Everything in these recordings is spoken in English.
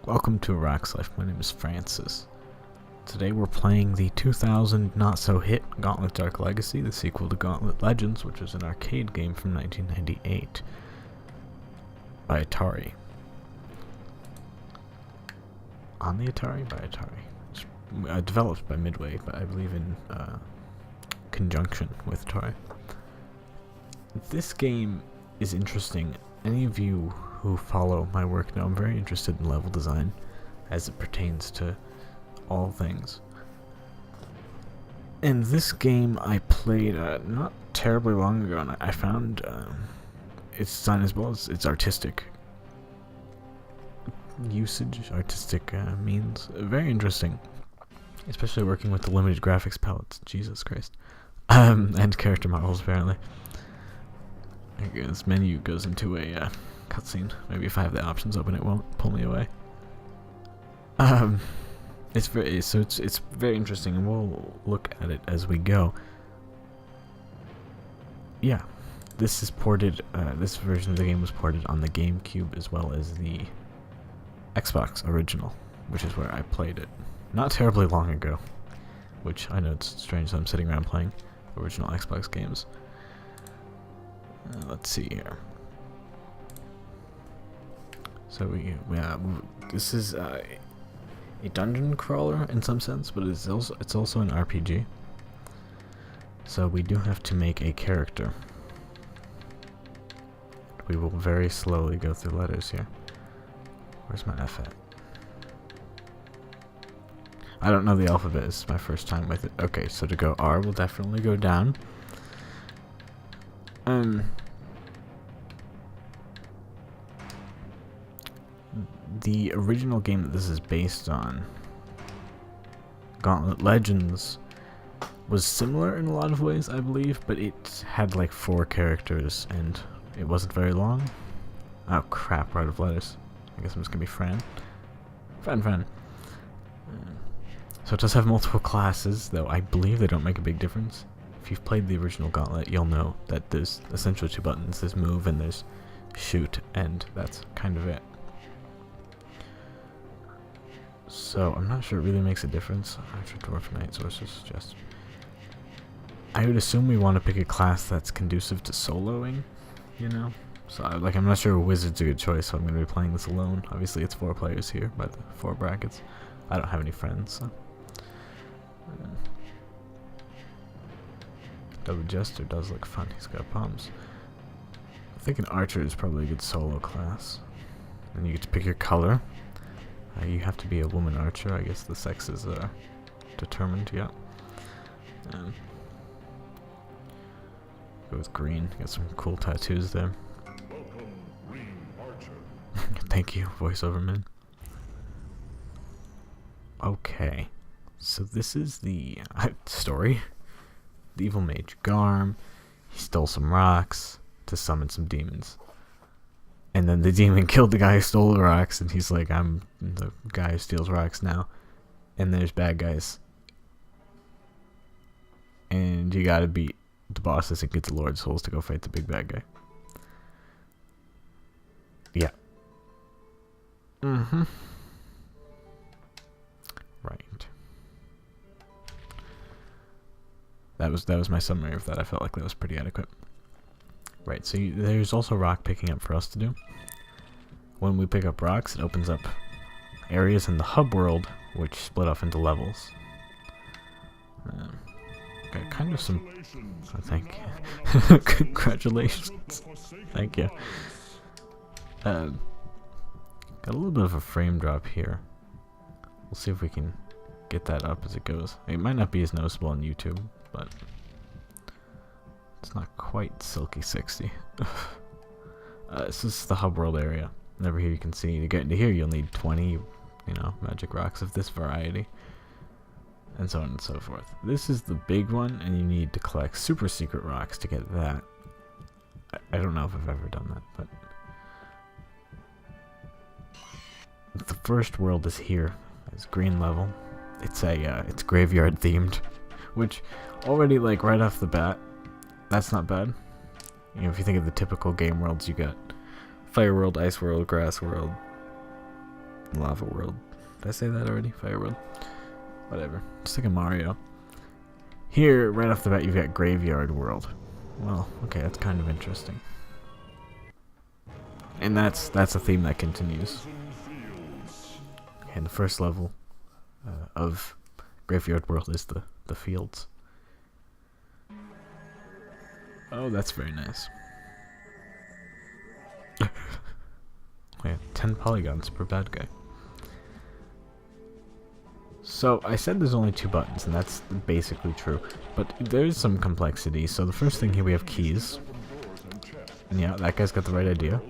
Welcome to Rock's Life. My name is Francis. Today we're playing the 2000 not-so-hit Gauntlet Dark Legacy, the sequel to Gauntlet Legends, which was an arcade game from 1998 by Atari. On the Atari? By Atari. It's, developed by Midway, but I believe in conjunction with Atari. This game is interesting. Any of you who follow my work know I'm very interested in level design as it pertains to all things. And this game I played not terribly long ago, and I found its design as well as its artistic usage, artistic means, very interesting. Especially working with the limited graphics palettes, Jesus Christ. And character models, apparently. This menu goes into a cutscene. Maybe if I have the options open, it won't pull me away. It's very interesting, and we'll look at it as we go. Yeah, this is ported. This version of the game was ported on the GameCube as well as the Xbox original, which is where I played it not terribly long ago. Which I know it's strange that I'm sitting around playing original Xbox games. Let's see here. So this is a dungeon crawler in some sense, but it's also an RPG. So we do have to make a character. We will very slowly go through letters here. Where's my F at? I don't know the alphabet. It's my first time with it. Okay, so to go R, we'll definitely go down. The original game that this is based on, Gauntlet Legends, was similar in a lot of ways, I believe, but it had like 4 characters and it wasn't very long. Oh crap, we're out of letters. I guess I'm just gonna be Fran. Fran. So it does have multiple classes, though I believe they don't make a big difference. If you've played the original Gauntlet, you'll know that there's essentially 2 buttons. There's move and there's shoot, and that's kind of it. So I'm not sure it really makes a difference. Archer, Dwarf, Knight, Sorcerer, Suggest. I would assume we want to pick a class that's conducive to soloing, you know? So I'm not sure Wizard's a good choice, so I'm going to be playing this alone. Obviously it's 4 players here by the 4 brackets. I don't have any friends, so. Double Jester does look fun. He's got palms. I think an Archer is probably a good solo class. And you get to pick your color. You have to be a woman archer. I guess the sex is determined, yeah. Go with green. Got some cool tattoos there. Welcome, Green Archer. Thank you, voiceover man. Okay, so this is the story. The evil mage Garm, he stole some rocks to summon some demons. And then the demon killed the guy who stole the rocks, and he's like, I'm the guy who steals rocks now. And there's bad guys. And you gotta beat the bosses and get the Lord Souls to go fight the big bad guy. Yeah. Right. That was my summary of that. I felt like that was pretty adequate. Right, so there's also rock picking up for us to do. When we pick up rocks, it opens up areas in the hub world, which split off into levels. Got kind of some... Oh, thank you. Congratulations. Thank you. Got a little bit of a frame drop here. We'll see if we can get that up as it goes. It might not be as noticeable on YouTube, but... it's not quite silky 60. This is the hub world area. And over here you can see, to get into here you'll need 20, magic rocks of this variety. And so on and so forth. This is the big one, and you need to collect super secret rocks to get that. I don't know if I've ever done that, but... the first world is here. It's green level. It's it's graveyard themed. Which, already like right off the bat, that's not bad. You know, if you think of the typical game worlds, you got Fire World, Ice World, Grass World, Lava world. Did I say that already? Fire world? Whatever. Just like a Mario. Here, right off the bat, you've got Graveyard World. Well, okay, that's kind of interesting. And that's a theme that continues. And the first level of Graveyard World is the fields. Oh, that's very nice. Yeah, 10 polygons per bad guy. So, I said there's only 2 buttons, and that's basically true. But there's some complexity. So the first thing here, we have keys. And yeah, that guy's got the right idea.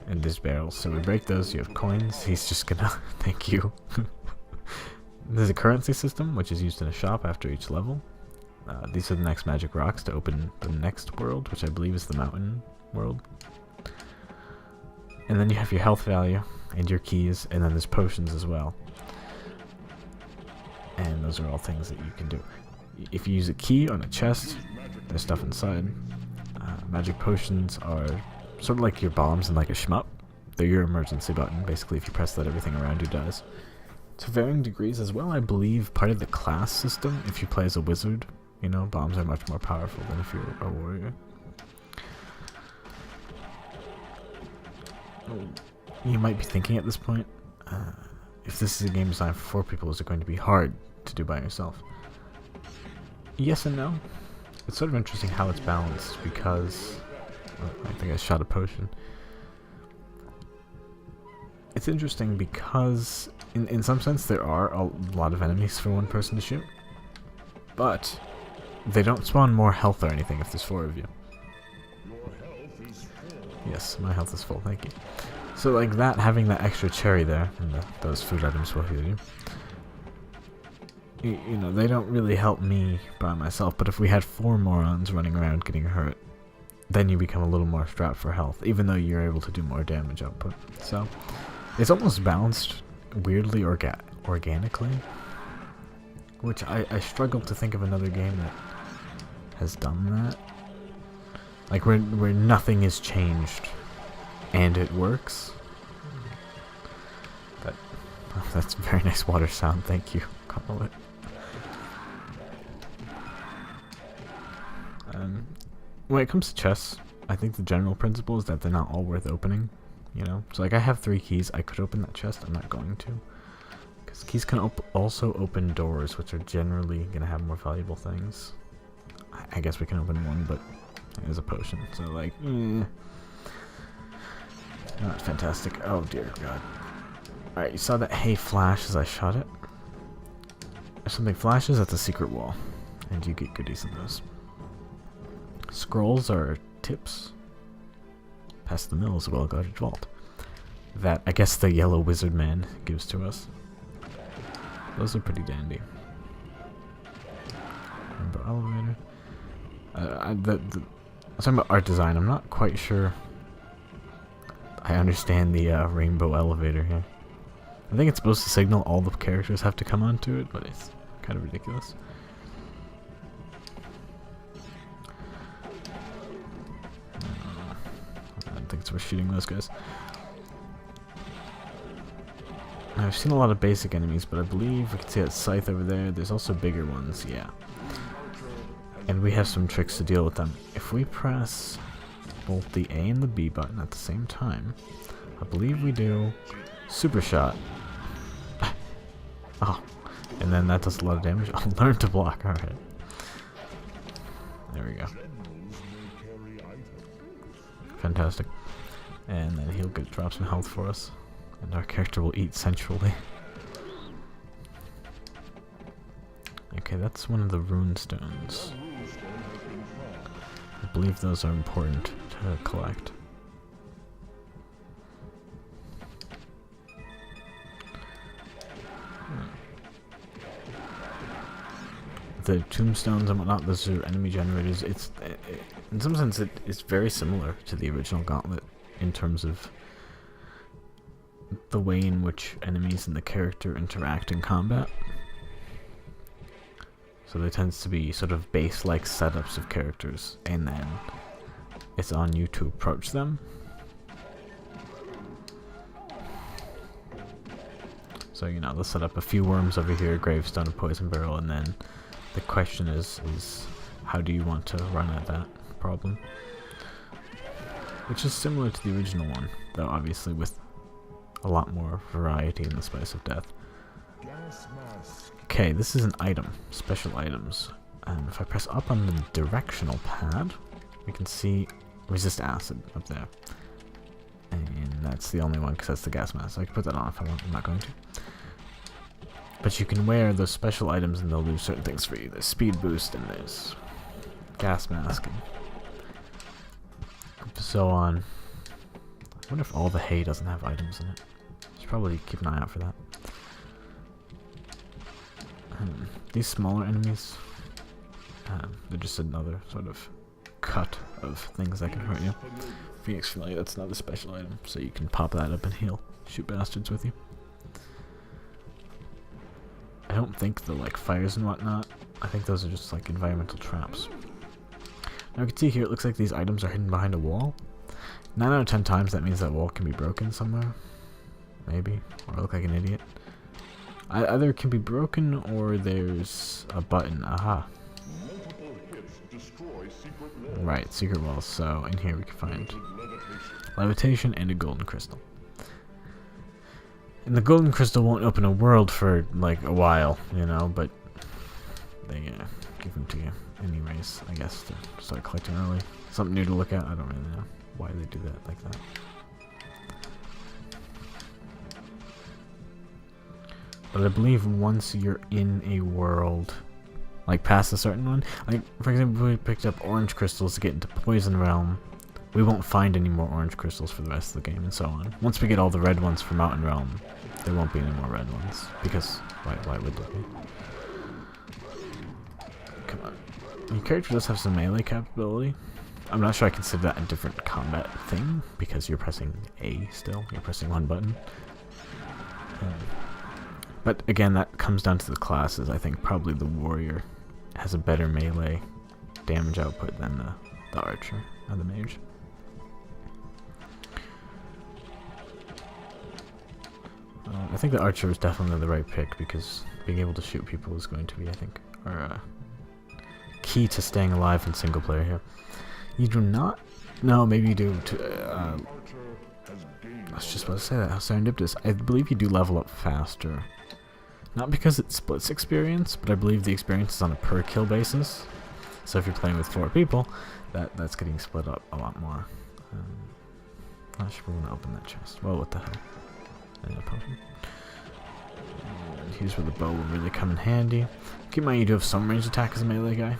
And there's barrels. So we break those, you have coins. He's just gonna... thank you. There's a currency system, which is used in a shop after each level. These are the next magic rocks to open the next world, which I believe is the mountain world. And then you have your health value, and your keys, and then there's potions as well. And those are all things that you can do. If you use a key on a chest, there's stuff inside. Magic potions are sort of like your bombs and like a shmup. They're your emergency button. Basically, if you press that, everything around you dies. To varying degrees as well, I believe part of the class system, if you play as a wizard, you know, bombs are much more powerful than if you're a warrior. You might be thinking at this point, if this is a game designed for 4 people, is it going to be hard to do by yourself? Yes and no. It's sort of interesting how it's balanced because... I think I shot a potion. It's interesting because, in some sense, there are a lot of enemies for one person to shoot. But, they don't spawn more health or anything if there's 4 of you. Yes, my health is full, thank you. So like that, having that extra cherry there, and those food items will heal you. You know, they don't really help me by myself, but if we had 4 morons running around getting hurt, then you become a little more strapped for health, even though you're able to do more damage output. So, it's almost balanced weirdly organically, which I struggle to think of another game that has done that. Like where nothing is changed and it works. That's a very nice water sound, thank you. Call it. When it comes to chests, I think the general principle is that they're not all worth opening, you know? So like I have 3 keys, I could open that chest, I'm not going to. Because keys can also open doors, which are generally going to have more valuable things. I guess we can open 1, but there's a potion, so like, not fantastic. Oh dear god. Alright, you saw that hay flash as I shot it? If something flashes, that's a secret wall, and you get goodies in those. Scrolls are tips. Past the mill is a well-guarded vault. That, I guess, the yellow wizard man gives to us. Those are pretty dandy. Rainbow elevator. I was talking about art design. I'm not quite sure I understand the rainbow elevator here. I think it's supposed to signal all the characters have to come onto it, but it's kind of ridiculous. I don't think it's worth shooting those guys. I've seen a lot of basic enemies, but I believe we can see that scythe over there. There's also bigger ones, yeah. And we have some tricks to deal with them. If we press both the A and the B button at the same time, I believe we do super shot. Oh, and then that does a lot of damage. I'll learn to block, alright. There we go. Fantastic. And then he'll drop some health for us. And our character will eat centrally. Okay, that's one of the rune stones. I believe those are important to collect. The tombstones and whatnot, those are enemy generators. In some sense, it's very similar to the original Gauntlet in terms of the way in which enemies and the character interact in combat. So there tends to be sort of base-like setups of characters, and then it's on you to approach them. So, you know, they'll set up a few worms over here, gravestone, a poison barrel, and then the question is how do you want to run at that problem? Which is similar to the original one, though obviously with a lot more variety in the Spice of Death. Okay, this is an item, special items. And if I press up on the directional pad, we can see resist acid up there. And that's the only one because that's the gas mask. So I can put that on if I want. I'm not going to. But you can wear those special items and they'll do certain things for you. There's speed boost and there's gas mask and so on. I wonder if all the hay doesn't have items in it. Should probably keep an eye out for that. These smaller enemies, they're just another sort of cut of things that can hurt you. Phoenix Flay, that's another special item, so you can pop that up and heal. Shoot bastards with you. I don't think the like fires and whatnot, I think those are just like environmental traps. Now you can see here it looks like these items are hidden behind a wall. 9 out of 10 times that means that wall can be broken somewhere. Maybe. Or I look like an idiot. Either it can be broken or there's a button. Aha. Right, secret walls. So in here we can find levitation and a golden crystal. And the golden crystal won't open a world for like a while, you know, but they give them to you anyways, I guess, to start collecting early. Something new to look at. I don't really know why they do that like that. But I believe once you're in a world, like past a certain one, like for example, if we picked up orange crystals to get into Poison Realm, we won't find any more orange crystals for the rest of the game and so on. Once we get all the red ones for Mountain Realm, there won't be any more red ones, because why would there be? Come on. Your character does have some melee capability. I'm not sure I consider that a different combat thing, because you're pressing A still, you're pressing one button. But again, that comes down to the classes. I think probably the warrior has a better melee damage output than the archer or the mage. I think the archer is definitely the right pick because being able to shoot people is going to be, I think, our key to staying alive in single player here. You do not. No, maybe you do. I was just about to say that. How serendipitous. I believe you do level up faster. Not because it splits experience, but I believe the experience is on a per kill basis. So if you're playing with 4 people, that's getting split up a lot more. Not sure we want to open that chest. Well, what the hell? And a potion. And here's where the bow will really come in handy. Keep in mind you do have some range attack as a melee guy.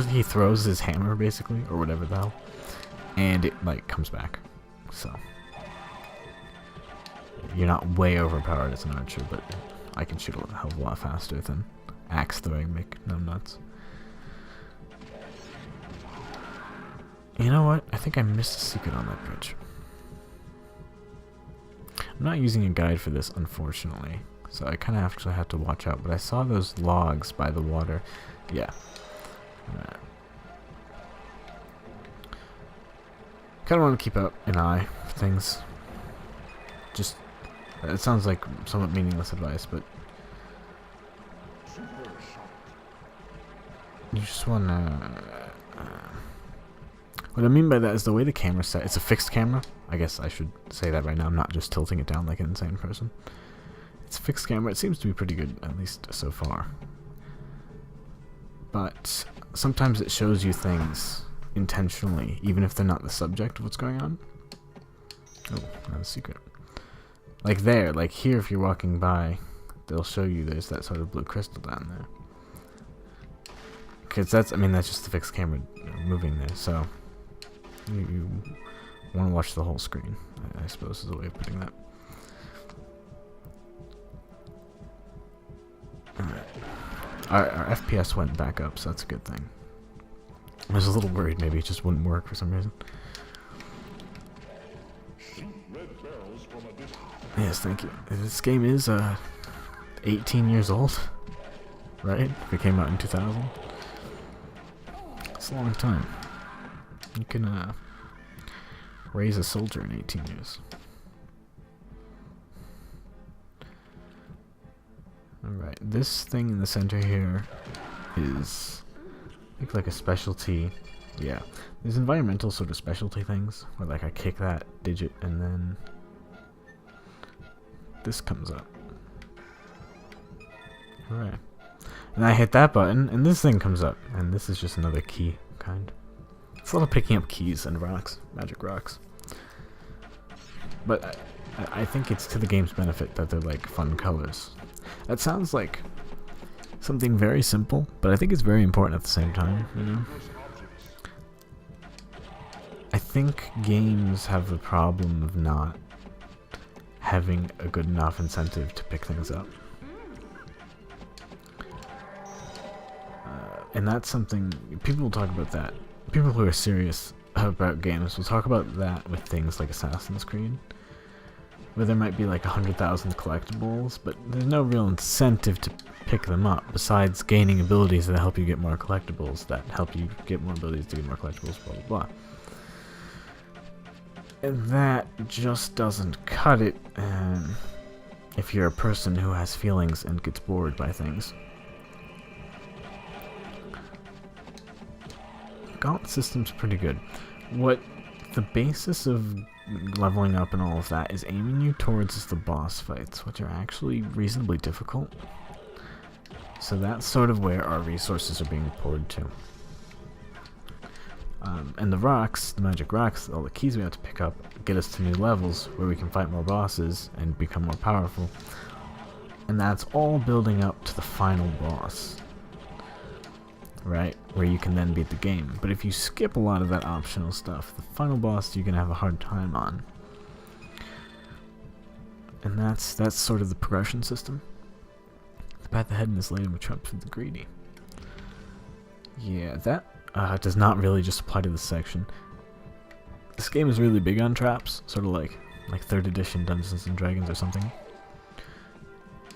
He throws his hammer basically, or whatever the hell, and it like comes back. So you're not way overpowered as an archer, but I can shoot a hell of a lot faster than axe throwing make no nuts. You know what? I think I missed a secret on that bridge. I'm not using a guide for this, unfortunately, so I kind of actually have to watch out. But I saw those logs by the water. Yeah. Right. Kind of want to keep out an eye for things. Just, it sounds like somewhat meaningless advice, but you just want to. What I mean by that is the way the camera's set. It's a fixed camera. I guess I should say that right now. I'm not just tilting it down like an insane person. It's a fixed camera. It seems to be pretty good, at least so far. But sometimes it shows you things intentionally, even if they're not the subject of what's going on. Oh, not a secret. Like there, like here, if you're walking by, they'll show you there's that sort of blue crystal down there. Because that's just the fixed camera moving there, so you want to watch the whole screen, I suppose is a way of putting that. Alright. Our FPS went back up, so that's a good thing. I was a little worried maybe it just wouldn't work for some reason. Yes, thank you. This game is 18 years old, right? If it came out in 2000. It's a long time. You can raise a soldier in 18 years. Alright, this thing in the center here is, I think, like a specialty. Yeah, there's environmental sort of specialty things where like I kick that digit and then this comes up. Alright. And I hit that button and this thing comes up. And this is just another key kind. It's a lot of picking up keys and rocks, magic rocks. But I think it's to the game's benefit that they're like fun colors. That sounds like something very simple, but I think it's very important at the same time, you know? I think games have the problem of not having a good enough incentive to pick things up. And that's something, people will talk about that. People who are serious about games will talk about that with things like Assassin's Creed, where there might be like 100,000 collectibles, but there's no real incentive to pick them up, besides gaining abilities that help you get more collectibles, that help you get more abilities to get more collectibles, blah blah blah. And that just doesn't cut it if you're a person who has feelings and gets bored by things. Gauntlet system's pretty good. What the basis of leveling up and all of that is aiming you towards the boss fights, which are actually reasonably difficult. So that's sort of where our resources are being poured to. And the rocks, the magic rocks, all the keys we have to pick up, get us to new levels where we can fight more bosses and become more powerful. And that's all building up to the final boss, right? Where you can then beat the game. But if you skip a lot of that optional stuff, the final boss you're going to have a hard time on. And that's sort of the progression system. The path ahead is laden with traps for the greedy. Yeah, that does not really just apply to this section. This game is really big on traps, sort of like 3rd edition Dungeons and Dragons or something.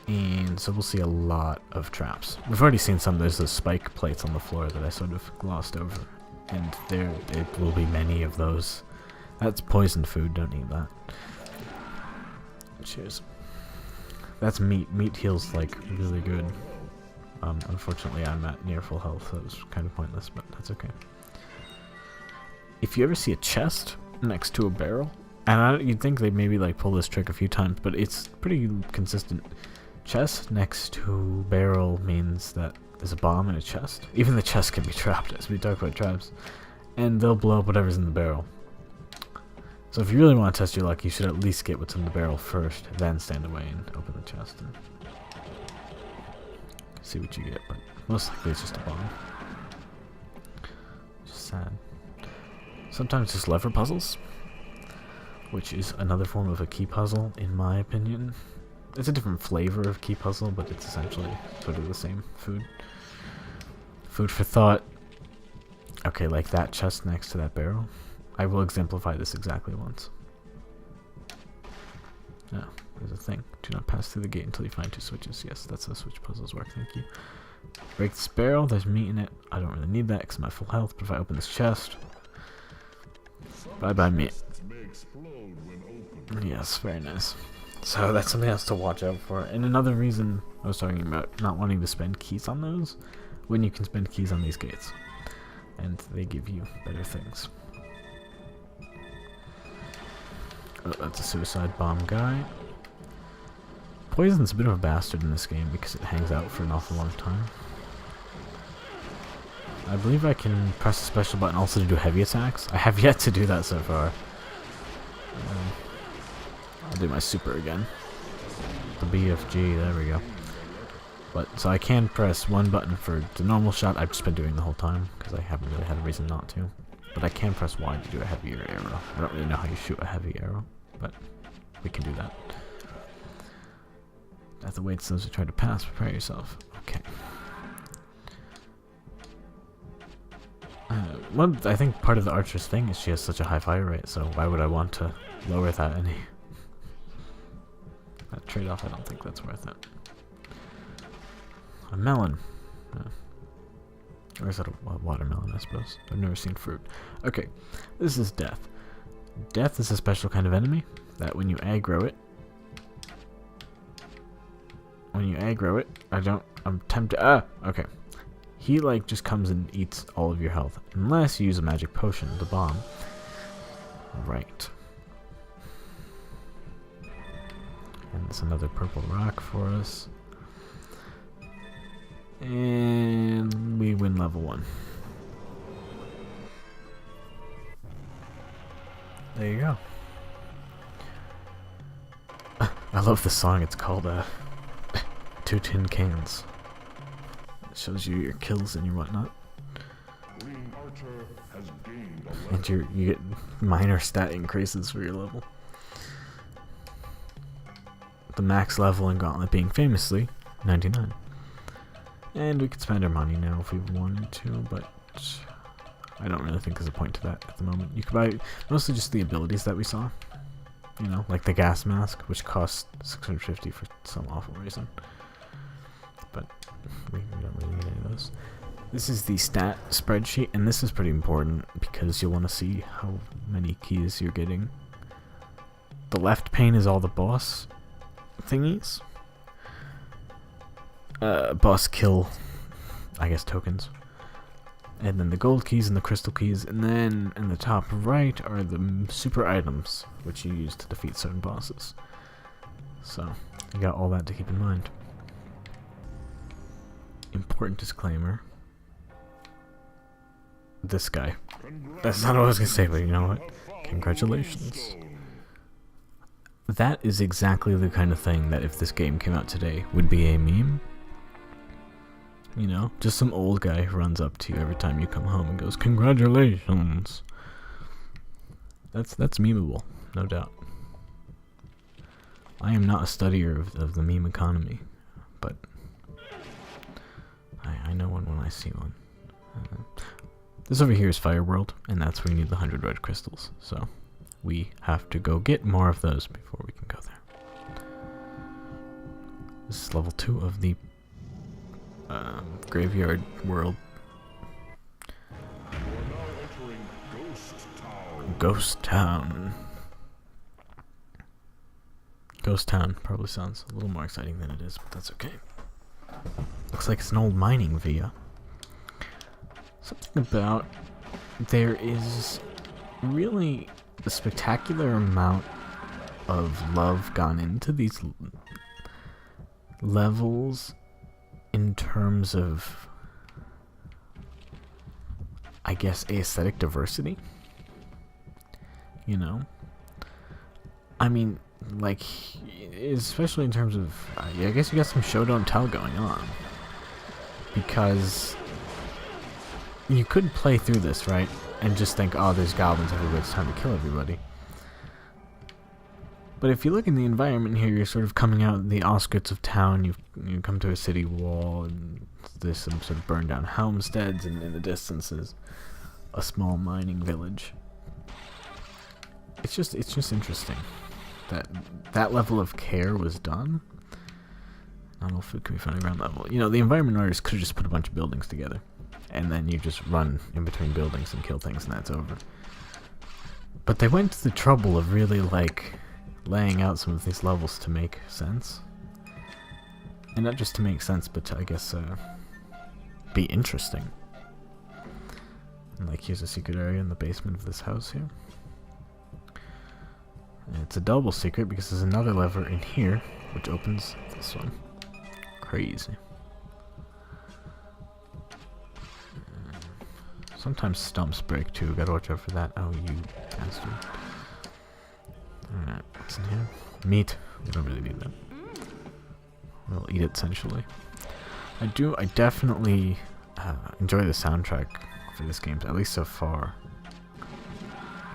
And so we'll see a lot of traps. We've already seen some. There's those spike plates on the floor that I sort of glossed over. And it will be many of those. That's poisoned food, don't eat that. Cheers. That's meat. Meat heals like really good. Unfortunately I'm at near full health, so it was kind of pointless, but that's okay. If you ever see a chest next to a barrel, and you'd think they'd maybe like pull this trick a few times, but it's pretty consistent. Chest next to barrel means that there's a bomb in a chest. Even the chest can be trapped, as we talk about traps. And they'll blow up whatever's in the barrel. So if you really want to test your luck, you should at least get what's in the barrel first, then stand away and open the chest and see what you get, but most likely it's just a bomb. Just sad. Sometimes there's lever puzzles, which is another form of a key puzzle, in my opinion. It's a different flavor of key puzzle, but it's essentially sort of the same food. Food for thought. Okay, like that chest next to that barrel. I will exemplify this exactly once. No, there's a thing. Do not pass through the gate until you find 2 switches. Yes, that's how switch puzzles work, thank you. Break this barrel, there's meat in it. I don't really need that because I'm at full health, but if I open this chest... Bye-bye meat. Yes, very nice. So that's something else to watch out for. And another reason I was talking about not wanting to spend keys on those, when you can spend keys on these gates. And they give you better things. Oh, that's a suicide bomb guy. Poison's a bit of a bastard in this game because it hangs out for an awful long time. I believe I can press the special button also to do heavy attacks. I have yet to do that so far. I'll do my super again. The BFG, there we go. But so I can press one button for the normal shot. I've just been doing the whole time because I haven't really had a reason not to. But I can press Y to do a heavier arrow. I don't really know how you shoot a heavy arrow, but we can do that. That's the way it says to try to pass. Prepare yourself. Okay. I think part of the archer's thing is she has such a high fire rate, so why would I want to lower that any? That trade-off, I don't think that's worth it. A melon. Or is that a watermelon, I suppose? I've never seen fruit. Okay, this is death. Death is a special kind of enemy that when you aggro it, when you aggro it, I'm tempted. Okay. He like just comes and eats all of your health, unless you use a magic potion, the bomb. Right. And there's another purple rock for us. And we win level 1. There you go. I love the song. It's called 2 Tin Cans. It shows you your kills and your whatnot. Green Archer has gained a And level. you get minor stat increases for your level. The max level in Gauntlet being famously 99. And we could spend our money now if we wanted to, but I don't really think there's a point to that at the moment. You could buy mostly just the abilities that we saw. You know, like the gas mask, which costs 650 for some awful reason. But we don't really need any of those. This is the stat spreadsheet, and this is pretty important because you'll want to see how many keys you're getting. The left pane is all the boss thingies. Boss kill, I guess, tokens. And then the gold keys and the crystal keys, and then in the top right are the super items, which you use to defeat certain bosses. So, you got all that to keep in mind. Important disclaimer. This guy. That's not what I was gonna say, but you know what? Congratulations. That is exactly the kind of thing that if this game came out today would be a meme. You know, just some old guy who runs up to you every time you come home and goes, "Congratulations." That's memeable, no doubt. I am not a studier of the meme economy, but I know one when I see one. This over here is Fire World, and that's where you need the 100 red crystals. So we have to go get more of those before we can go there. This is level 2 of the graveyard world. You are now entering Ghost Town. Ghost Town. Ghost Town probably sounds a little more exciting than it is, but that's okay. Looks like it's an old mining via. Something about there is really a spectacular amount of love gone into these levels in terms of, I guess, aesthetic diversity. You know? I mean, like, especially in terms of, I guess you got some show don't tell going on. Because you could play through this, right? And just think, oh, there's goblins everywhere, it's time to kill everybody. But if you look in the environment here, you're sort of coming out the outskirts of town, you come to a city wall, and there's some sort of burned down homesteads, and in the distance is a small mining village. It's just interesting that that level of care was done. Not all food can be found at ground level. You know, the environment artists could have just put a bunch of buildings together, and then you just run in between buildings and kill things, and that's over. But they went to the trouble of really, like, laying out some of these levels to make sense. And not just to make sense, but to, I guess, be interesting. And, like, here's a secret area in the basement of this house here. And it's a double secret because there's another lever in here, which opens this one. Crazy. Sometimes stumps break too, gotta watch out for that. Oh, you bastard. Alright, what's in here? Meat. We don't really need that. We'll eat it essentially. I definitely enjoy the soundtrack for this game, at least so far.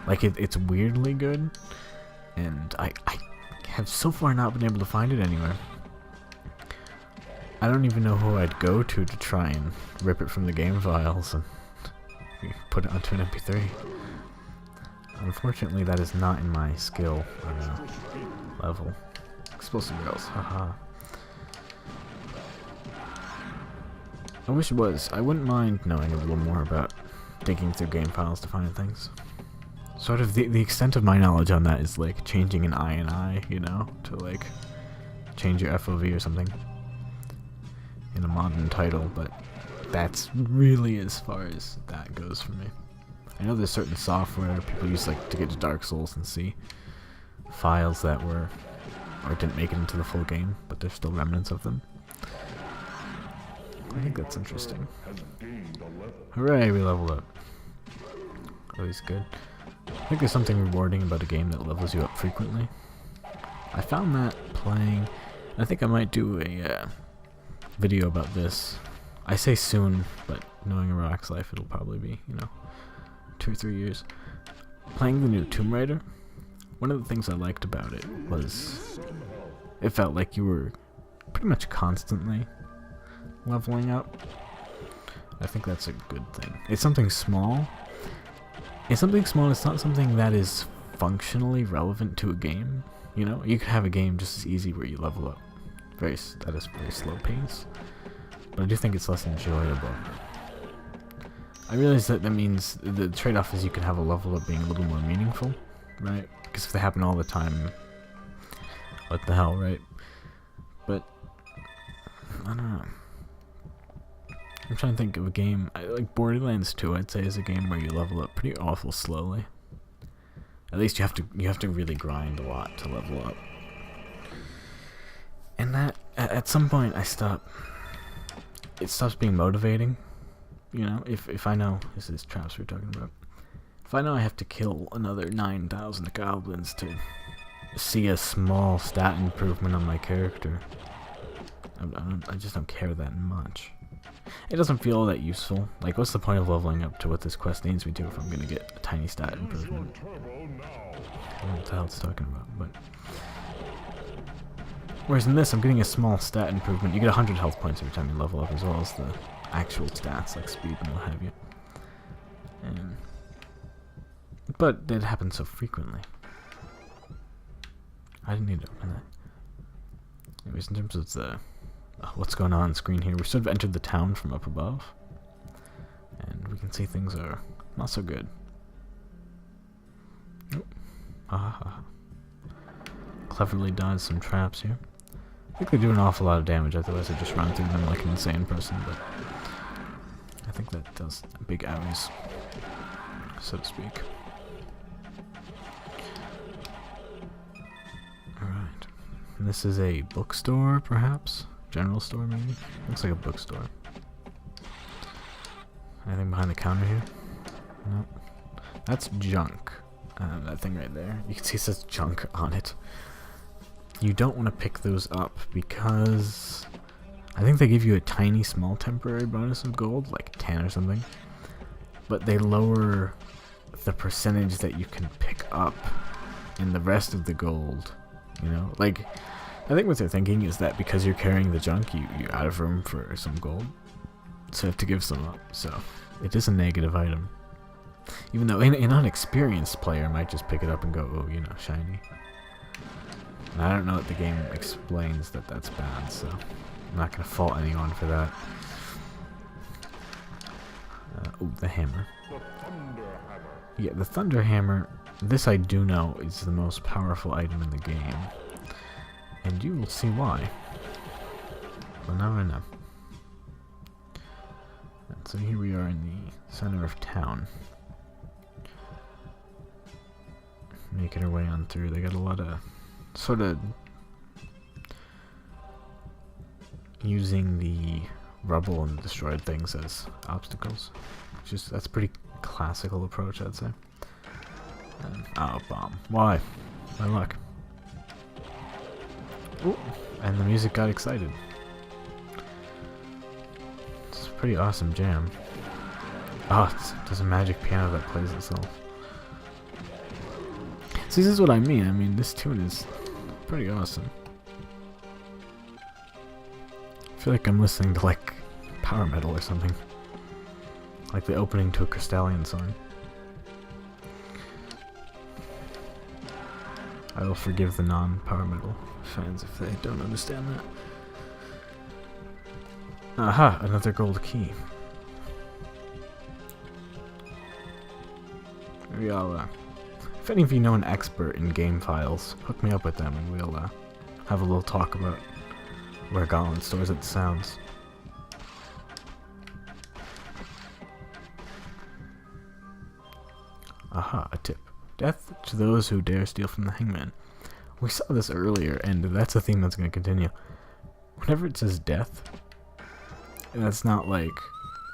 Like, it's weirdly good, and I have so far not been able to find it anywhere. I don't even know who I'd go to try and rip it from the game files and put it onto an MP3. Unfortunately, that is not in my skill level. Explosive rails, haha. I wish it was. I wouldn't mind knowing a little more about digging through game files to find things. Sort of the extent of my knowledge on that is like changing an I and I, you know, to like change your FOV or something. in a modern title, but that's really as far as that goes for me. I know there's certain software people use like to get to Dark Souls and see files that were or didn't make it into the full game, but there's still remnants of them. I think that's interesting. Hooray, we leveled up. Always good. I think there's something rewarding about a game that levels you up frequently. I found that playing. I think I might do a video about this. I say soon, but knowing Iraq's life, it'll probably be, 2 or 3 years. Playing the new Tomb Raider, one of the things I liked about it was it felt like you were pretty much constantly leveling up. I think that's a good thing. It's something small. It's something small. It's not something that is functionally relevant to a game. You could have a game just as easy where you level up at a very slow pace. But I do think it's less enjoyable. I realize that means the trade-off is you can have a level up being a little more meaningful, right? Because if they happen all the time, what the hell, right? But I don't know. I'm trying to think of a game like Borderlands 2. I'd say is a game where you level up pretty awful slowly. At least you have to really grind a lot to level up. And that at some point it stops being motivating. If I know this is traps we're talking about. If I know I have to kill another 9,000 goblins to see a small stat improvement on my character, I just don't care that much. It doesn't feel that useful. Like, what's the point of leveling up to what this quest needs me to if I'm gonna get a tiny stat improvement? I don't know what the hell it's talking about, but whereas in this, I'm getting a small stat improvement. You get 100 health points every time you level up, as well as the actual stats like speed and what have you. But it happens so frequently. I didn't need to open that. Anyways, in terms of the what's going on screen here, we sort of entered the town from up above, and we can see things are not so good. Cleverly dodged some traps here. I think they do an awful lot of damage, otherwise I just run through them like an insane person, but I think that does big owies, so to speak. Alright. And this is a bookstore, perhaps? General store, maybe? Looks like a bookstore. Anything behind the counter here? Nope. That's junk. That thing right there. You can see it says junk on it. You don't want to pick those up because I think they give you a tiny small temporary bonus of gold, like 10 or something. But they lower the percentage that you can pick up in the rest of the gold. Like, I think what they're thinking is that because you're carrying the junk, you're out of room for some gold. So you have to give some up. So it is a negative item. Even though an unexperienced player might just pick it up and go, oh, shiny. And I don't know that the game explains that that's bad, so I'm not going to fault anyone for that. Oh, the hammer. Yeah, the Thunder Hammer, this I do know is the most powerful item in the game. And you will see why. Well, now I know. And so here we are in the center of town. Making our way on through. They got a lot of sort of using the rubble and destroyed things as obstacles. That's a pretty classical approach, I'd say. Oh, bomb. Why? My luck. Ooh, and the music got excited. It's a pretty awesome jam. There's a magic piano that plays itself. See, this is what I mean. I mean, this tune is pretty awesome. I feel like I'm listening to, like, power metal or something. Like the opening to a Crystallian song. I will forgive the non-power metal fans if they don't understand that. Aha! Another gold key. Maybe I'll, if any of you know an expert in game files, hook me up with them and we'll have a little talk about where Gauntlet stores its sounds. Aha, a tip. Death to those who dare steal from the hangman. We saw this earlier, and that's a theme that's going to continue. Whenever it says death, that's not like,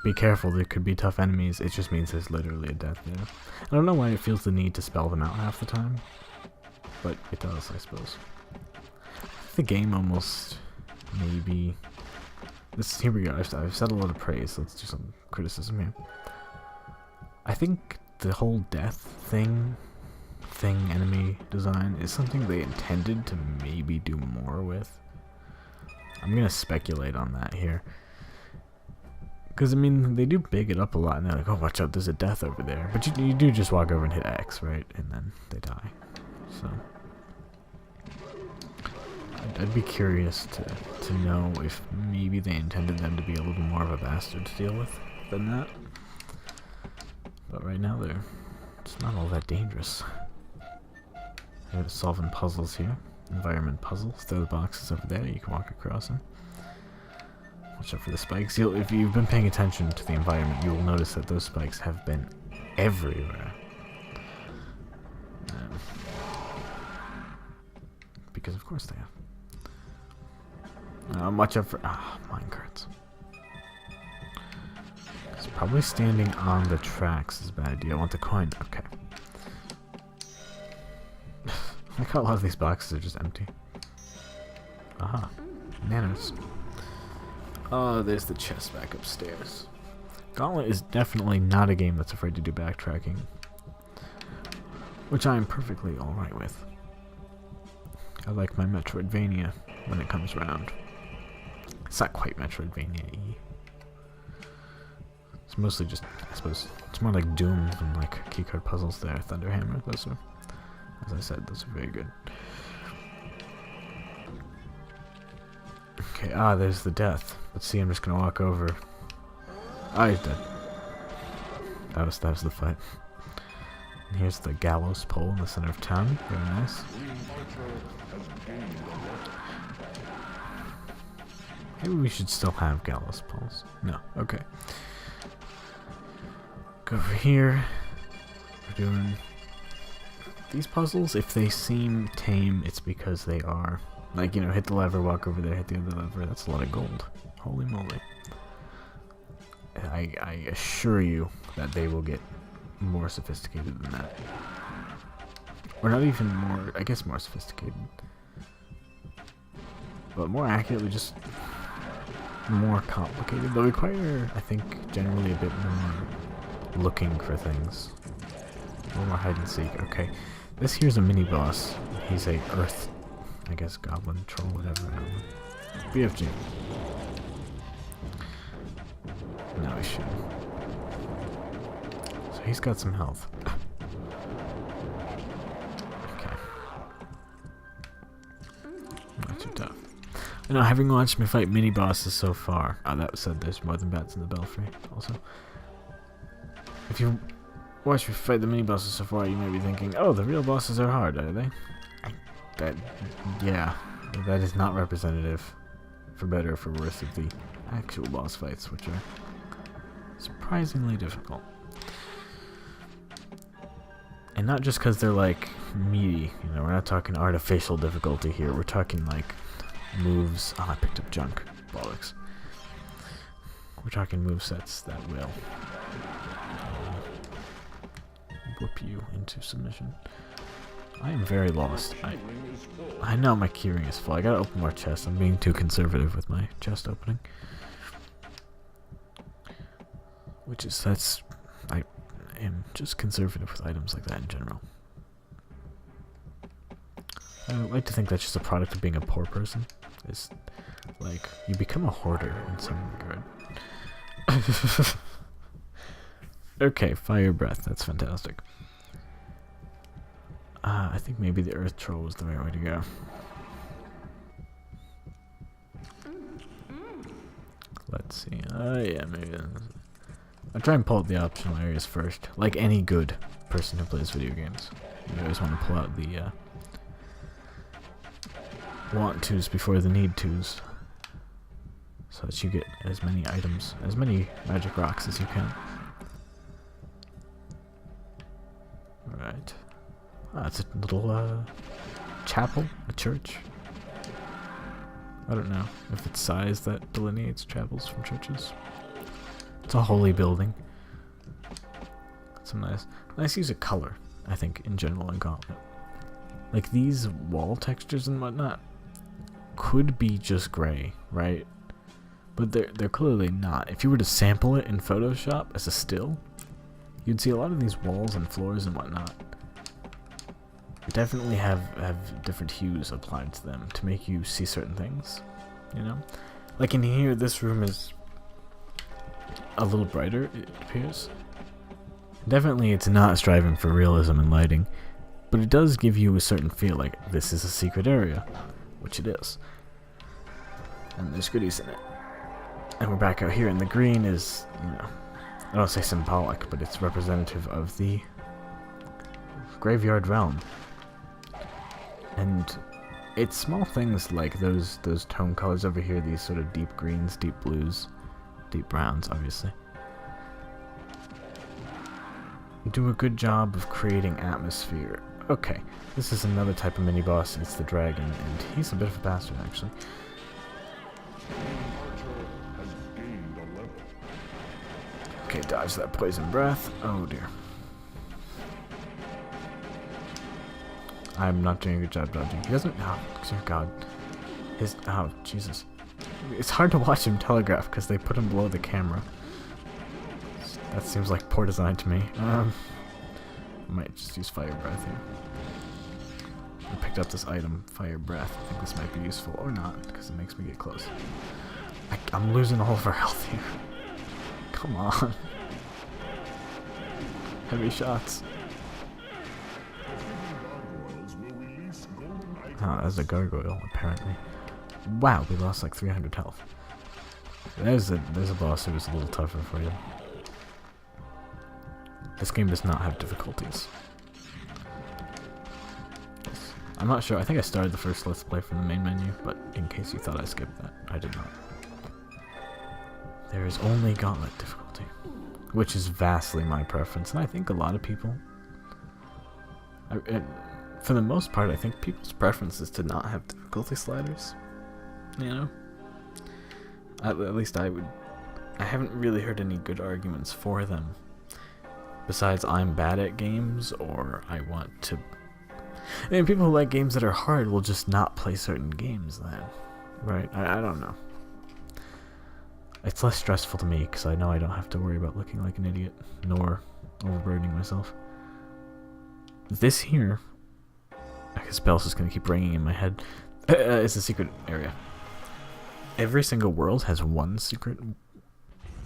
be careful, there could be tough enemies. It just means there's literally a death there. I don't know why it feels the need to spell them out half the time, but it does, I suppose. The game almost, maybe... Here we go, I've said a lot of praise, let's do some criticism here. I think the whole death enemy design is something they intended to maybe do more with. I'm gonna speculate on that here. Because, I mean, they do big it up a lot, and they're like, oh, watch out, there's a death over there. But you do just walk over and hit X, right? And then they die. So, I'd be curious to know if maybe they intended them to be a little more of a bastard to deal with than that. But right now, it's not all that dangerous. They're solving puzzles here. Environment puzzles. There are the boxes over there. You can walk across them. Watch out for the spikes. If you've been paying attention to the environment, you'll notice that those spikes have been everywhere. Because of course they have. Watch out for minecarts. It's probably standing on the tracks is a bad idea. I want the coin. Okay. Look how a lot of these boxes are just empty. Aha. Nanos. Oh, there's the chest back upstairs. Gauntlet is definitely not a game that's afraid to do backtracking, which I am perfectly alright with. I like my Metroidvania when it comes around. It's not quite Metroidvania-y. It's mostly just, I suppose, it's more like Doom than like keycard puzzles there. Thunderhammer, those are, as I said, those are very good. Okay, there's the death. Let's see, I'm just gonna walk over. He's dead. That was the fight. And here's the gallows pole in the center of town. Very nice. Maybe we should still have gallows poles. No, okay. Go over here. We're doing these puzzles. If they seem tame, it's because they are. Like, you know, hit the lever, walk over there, hit the other lever. That's a lot of gold. Holy moly. I assure you that they will get more sophisticated than that. Or not even more, I guess more sophisticated. But more accurately, just more complicated. They'll require, I think, generally a bit more looking for things. A little more hide and seek. Okay, this here's a mini-boss. He's a earth, I guess, goblin, troll, whatever. I don't know. BFG. Now he's shooting. So he's got some health. Okay. Not too tough. I know, having watched me fight mini-bosses so far... that said, there's more than bats in the belfry, also. If you watch me fight the mini-bosses so far, you may be thinking, oh, the real bosses are hard, are they? Yeah, that is not representative, for better or for worse, of the actual boss fights, which are surprisingly difficult. And not just because they're, like, meaty, you know, we're not talking artificial difficulty here, we're talking, like, moves. I picked up junk. Bollocks. We're talking movesets that will whip you into submission. I am very lost. I know my keyring is full. I gotta open more chests. I'm being too conservative with my chest opening. I am just conservative with items like that in general. I like to think that's just a product of being a poor person. It's like, you become a hoarder in some regard. Okay, fire breath. That's fantastic. I think maybe the earth troll was the right way to go. Let's see. Yeah, maybe. I'll try and pull out the optional areas first. Like any good person who plays video games, you always want to pull out the want tos before the need tos, so that you get as many items, as many magic rocks as you can. It's a little chapel, a church. I don't know if it's size that delineates chapels from churches. It's a holy building. Some nice use of color, I think, in general in Gauntlet. Like these wall textures and whatnot could be just gray, right? But they're clearly not. If you were to sample it in Photoshop as a still, you'd see a lot of these walls and floors and whatnot definitely have different hues applied to them to make you see certain things, you know? Like in here, this room is a little brighter, it appears. Definitely it's not striving for realism and lighting, but it does give you a certain feel like this is a secret area, which it is. And there's goodies in it. And we're back out here, and the green is, you know, I don't say symbolic, but it's representative of the graveyard realm. And it's small things like those tone colors over here, these sort of deep greens, deep blues, deep browns, obviously, do a good job of creating atmosphere. Okay, this is another type of mini-boss. It's the dragon, and he's a bit of a bastard, actually. Okay, dodge that poison breath. Oh dear. I'm not doing a good job dodging. He doesn't. Oh, dear God. Oh, Jesus. It's hard to watch him telegraph because they put him below the camera. That seems like poor design to me. I might just use fire breath here. I picked up this item, fire breath. I think this might be useful or not because it makes me get close. I'm losing all of our health here. Come on. Heavy shots. Oh, that's a gargoyle, apparently. Wow, we lost like 300 health. There's a boss who was a little tougher for you. This game does not have difficulties. I'm not sure. I think I started the first Let's Play from the main menu, but in case you thought I skipped that, I did not. There is only Gauntlet difficulty, which is vastly my preference, and I think a lot of people, for the most part, I think people's preference is to not have difficulty sliders, you know? At least I haven't really heard any good arguments for them, besides I'm bad at games, or I want to... I mean, people who like games that are hard will just not play certain games then, right? I don't know. It's less stressful to me because I know I don't have to worry about looking like an idiot, nor overburdening myself. This here, I guess spell's just going to keep ringing in my head, is a secret area. Every single world has one secret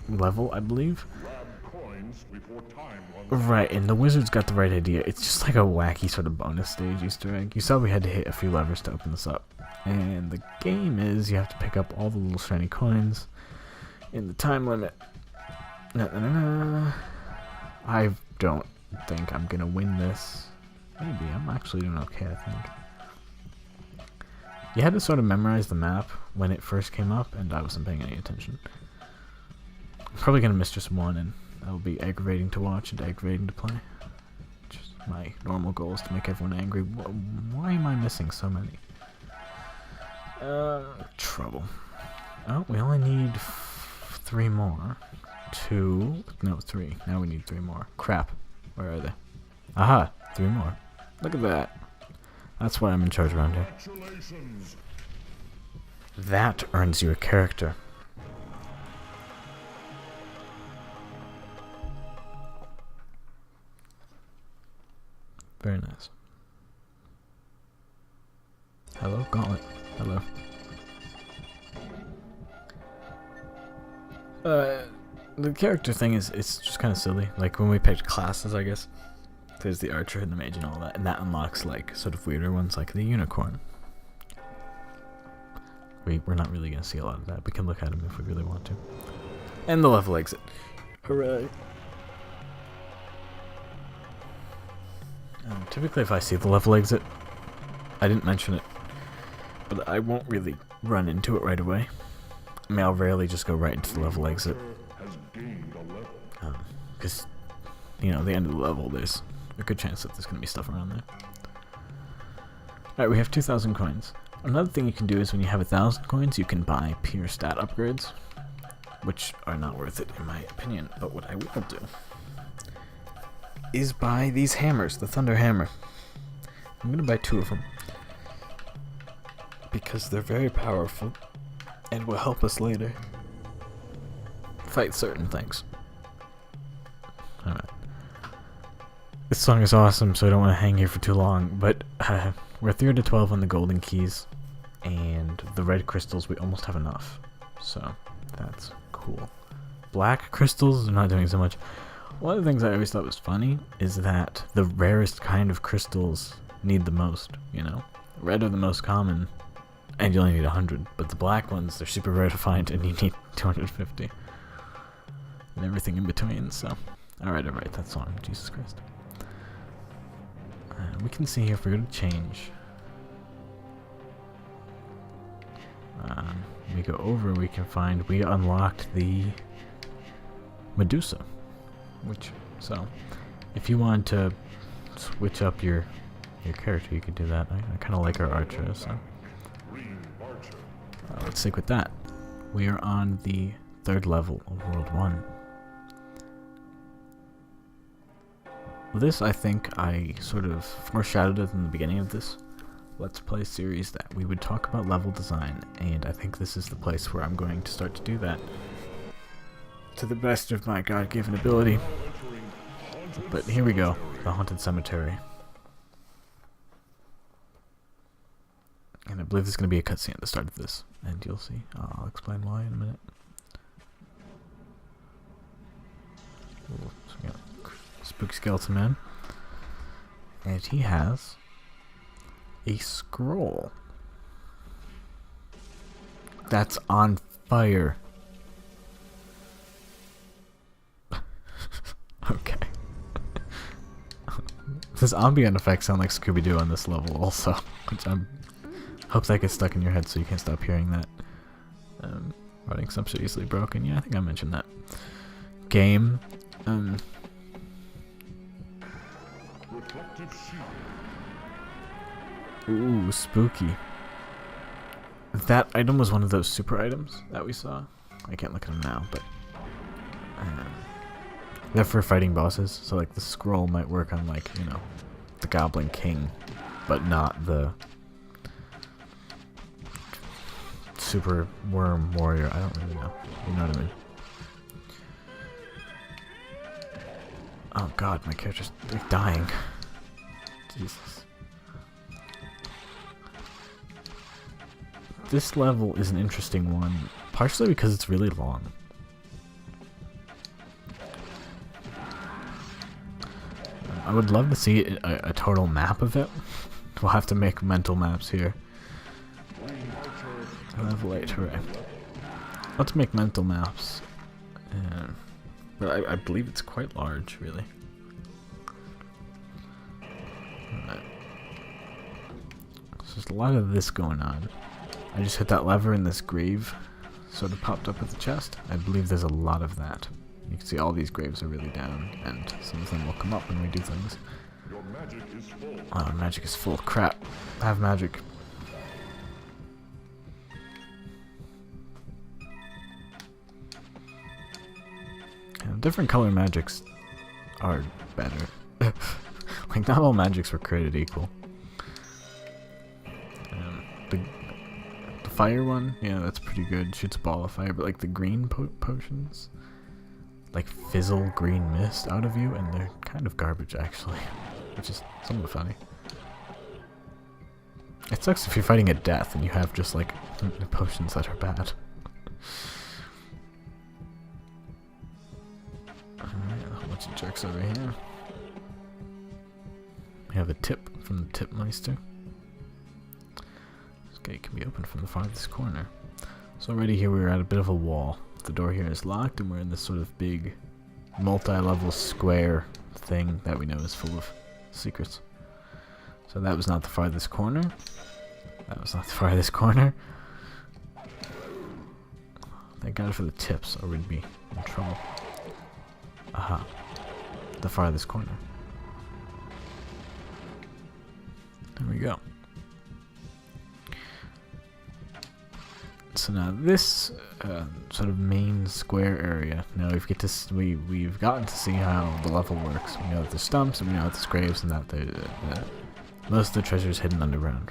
level, I believe. Right, and the wizard's got the right idea. It's just like a wacky sort of bonus stage Easter egg. You saw we had to hit a few levers to open this up. And the game is you have to pick up all the little shiny coins in the time limit. I don't think I'm gonna win this. Maybe. I'm actually doing okay, I think. You had to sort of memorize the map when it first came up, and I wasn't paying any attention. I'm probably gonna miss just one, and that'll be aggravating to watch and aggravating to play. Just my normal goal is to make everyone angry. Why am I missing so many? Trouble. Oh, we only need 3 more. 2. No, 3. Now we need 3 more. Crap. Where are they? Aha! 3 more. Look at that. That's why I'm in charge around here. That earns you a character. Very nice. Hello, Gauntlet. Hello. The character thing it's just kind of silly. Like when we picked classes, I guess. There's the archer and the mage and all that, and that unlocks like sort of weirder ones like the unicorn. We're not really gonna see a lot of that. We can look at him if we really want to. And the level exit. Hooray! Typically, if I see the level exit, I didn't mention it, but I won't really run into it right away. I mean, I'll rarely just go right into the level exit. Because, you know, the end of the level, there's a good chance that there's going to be stuff around there. Alright, we have 2,000 coins. Another thing you can do is when you have 1,000 coins, you can buy pure stat upgrades, which are not worth it in my opinion. But what I will do is buy these hammers, the Thunder Hammer. I'm going to buy 2 of them because they're very powerful and will help us later fight certain things. Alright. This song is awesome, so I don't want to hang here for too long, but we're 3 to 12 on the golden keys, and the red crystals we almost have enough, so that's cool. Black crystals are not doing so much. One of the things I always thought was funny is that the rarest kind of crystals need the most, you know? Red are the most common, and you only need 100, but the black ones, they're super rare to find, and you need 250. And everything in between, so... Alright, that song, Jesus Christ. We can see here if we're going to change. We go over, we can find we unlocked the Medusa. So, if you want to switch up your character, you could do that. I kind of like our archer, so... let's stick with that. We are on the 3rd level of World 1. This, I think, I sort of foreshadowed it in the beginning of this Let's Play series that we would talk about level design, and I think this is the place where I'm going to start to do that to the best of my God-given ability. But here we go, the Haunted Cemetery. And I believe there's going to be a cutscene at the start of this, and you'll see. I'll explain why in a minute. Ooh, so we got Spooky Skeleton Man. And he has a scroll that's on fire. Okay. This ambient effects sound like Scooby-Doo on this level also, which I hope that gets stuck in your head so you can't stop hearing that. Running some so easily broken. Yeah, I think I mentioned that. Game. Ooh, spooky. That item was one of those super items that we saw. I can't look at them now, but they're for fighting bosses. So like the scroll might work on like, you know, the Goblin King, but not the Super Worm Warrior. I don't really know. You know what I mean? Oh god, my character's like dying. Jesus. This level is an interesting one, partially because it's really long. I would love to see a total map of it. We'll have to make mental maps here. Level 8, hooray. Let's make mental maps. But I believe it's quite large, really. Alright. So there's a lot of this going on. I just hit that lever and this grave sort of popped up at the chest. I believe there's a lot of that. You can see all these graves are really down, and some of them will come up when we do things. Your magic is full. Oh, magic is full. Crap. I have magic. Different color magics are better. Like, not all magics were created equal. The fire one, yeah, that's pretty good. Shoots a ball of fire, but like the green potions, like fizzle green mist out of you, and they're kind of garbage actually, which is somewhat funny. It sucks if you're fighting a death and you have just like potions that are bad. Alright, a whole bunch of jerks over here. We have a tip from the Tipmeister. This gate can be opened from the farthest corner. So already here we're at a bit of a wall. The door here is locked and we're in this sort of big multi-level square thing that we know is full of secrets. So that was not the farthest corner. That was not the farthest corner. Thank God for the tips or we'd be in trouble. Aha. The farthest corner. There we go. So now this sort of main square area. Now we've gotten to see how the level works. We know that there's stumps, and we know that there's graves, and that most of the treasure is hidden underground.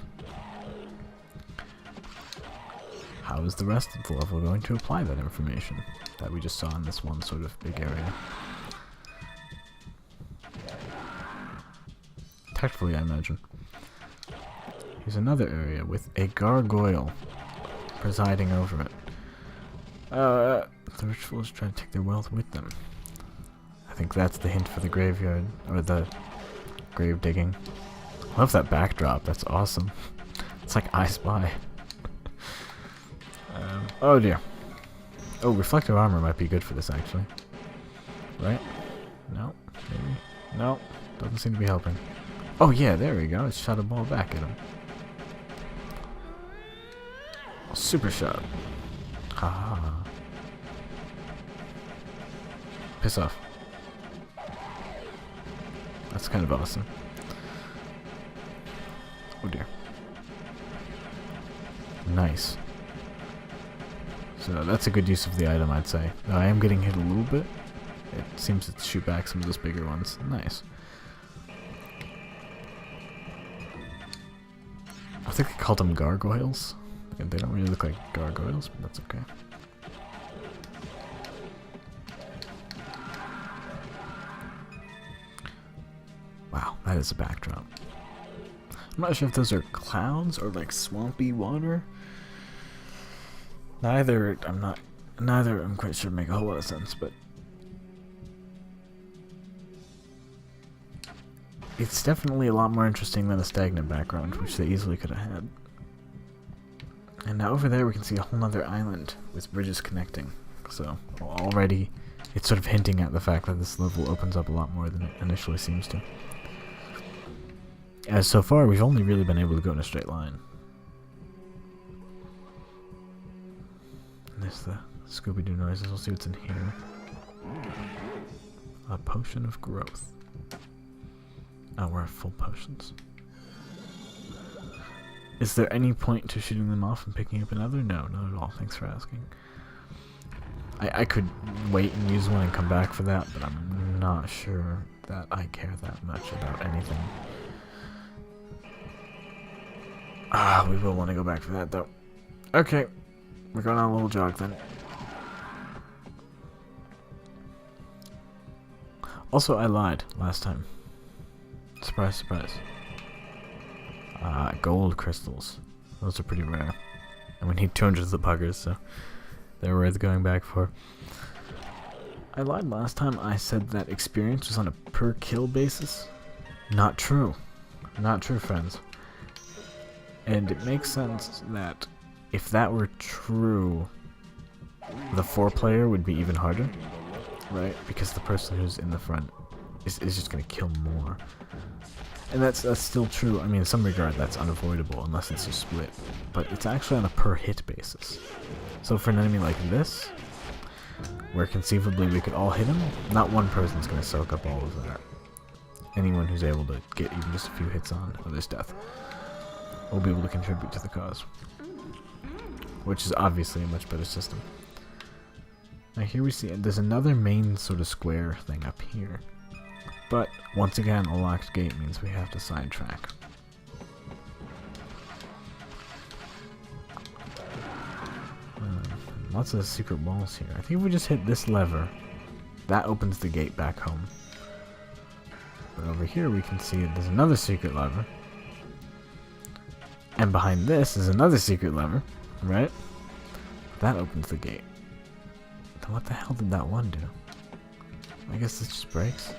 How is the rest of the level going to apply that information that we just saw in this one sort of big area? Tactfully, I imagine. Here's another area with a gargoyle presiding over it. The rich fools try to take their wealth with them. I think that's the hint for the graveyard, or the grave digging. Love that backdrop, that's awesome. It's like I Spy. Oh dear. Oh, reflective armor might be good for this actually. Right? No? Maybe? No. Doesn't seem to be helping. Oh yeah, there we go. It shot a ball back at him. Super shot. Ha. Piss off. That's kind of awesome. Oh dear. Nice. So that's a good use of the item, I'd say. Now, I am getting hit a little bit. It seems to shoot back some of those bigger ones. Nice. I think they called them gargoyles. And they don't really look like gargoyles, but that's okay. Wow, that is a backdrop. I'm not sure if those are clouds or like swampy water. Neither I'm quite sure make a whole lot of sense, but it's definitely a lot more interesting than a stagnant background, which they easily could have had. And now over there we can see a whole other island with bridges connecting. So already it's sort of hinting at the fact that this level opens up a lot more than it initially seems to. As so far we've only really been able to go in a straight line. And there's the Scooby-Doo noises. We'll see what's in here. A potion of growth. Oh, we're at full potions. Is there any point to shooting them off and picking up another? No, not at all. Thanks for asking. I could wait and use one and come back for that, but I'm not sure that I care that much about anything. Ah, we will want to go back for that, though. Okay, we're going on a little jog then. Also, I lied last time. Surprise, surprise. Gold crystals. Those are pretty rare. And we need 200 of the puggers, so they're worth going back for. I lied last time. I said that experience was on a per kill basis. Not true. Not true, friends. And it makes sense that if that were true, the 4-player would be even harder, right? Because the person who's in the front is just going to kill more. And that's still true. I mean, in some regard, that's unavoidable unless it's a split. But it's actually on a per hit basis. So for an enemy like this, where conceivably we could all hit him, not one person's going to soak up all of that. Anyone who's able to get even just a few hits on this death will be able to contribute to the cause. Which is obviously a much better system. Now here we see, there's another main sort of square thing up here. But, once again, a locked gate means we have to sidetrack. Lots of secret walls here. I think if we just hit this lever, that opens the gate back home. But over here we can see there's another secret lever. And behind this is another secret lever, right? That opens the gate. Then what the hell did that one do? I guess this just breaks.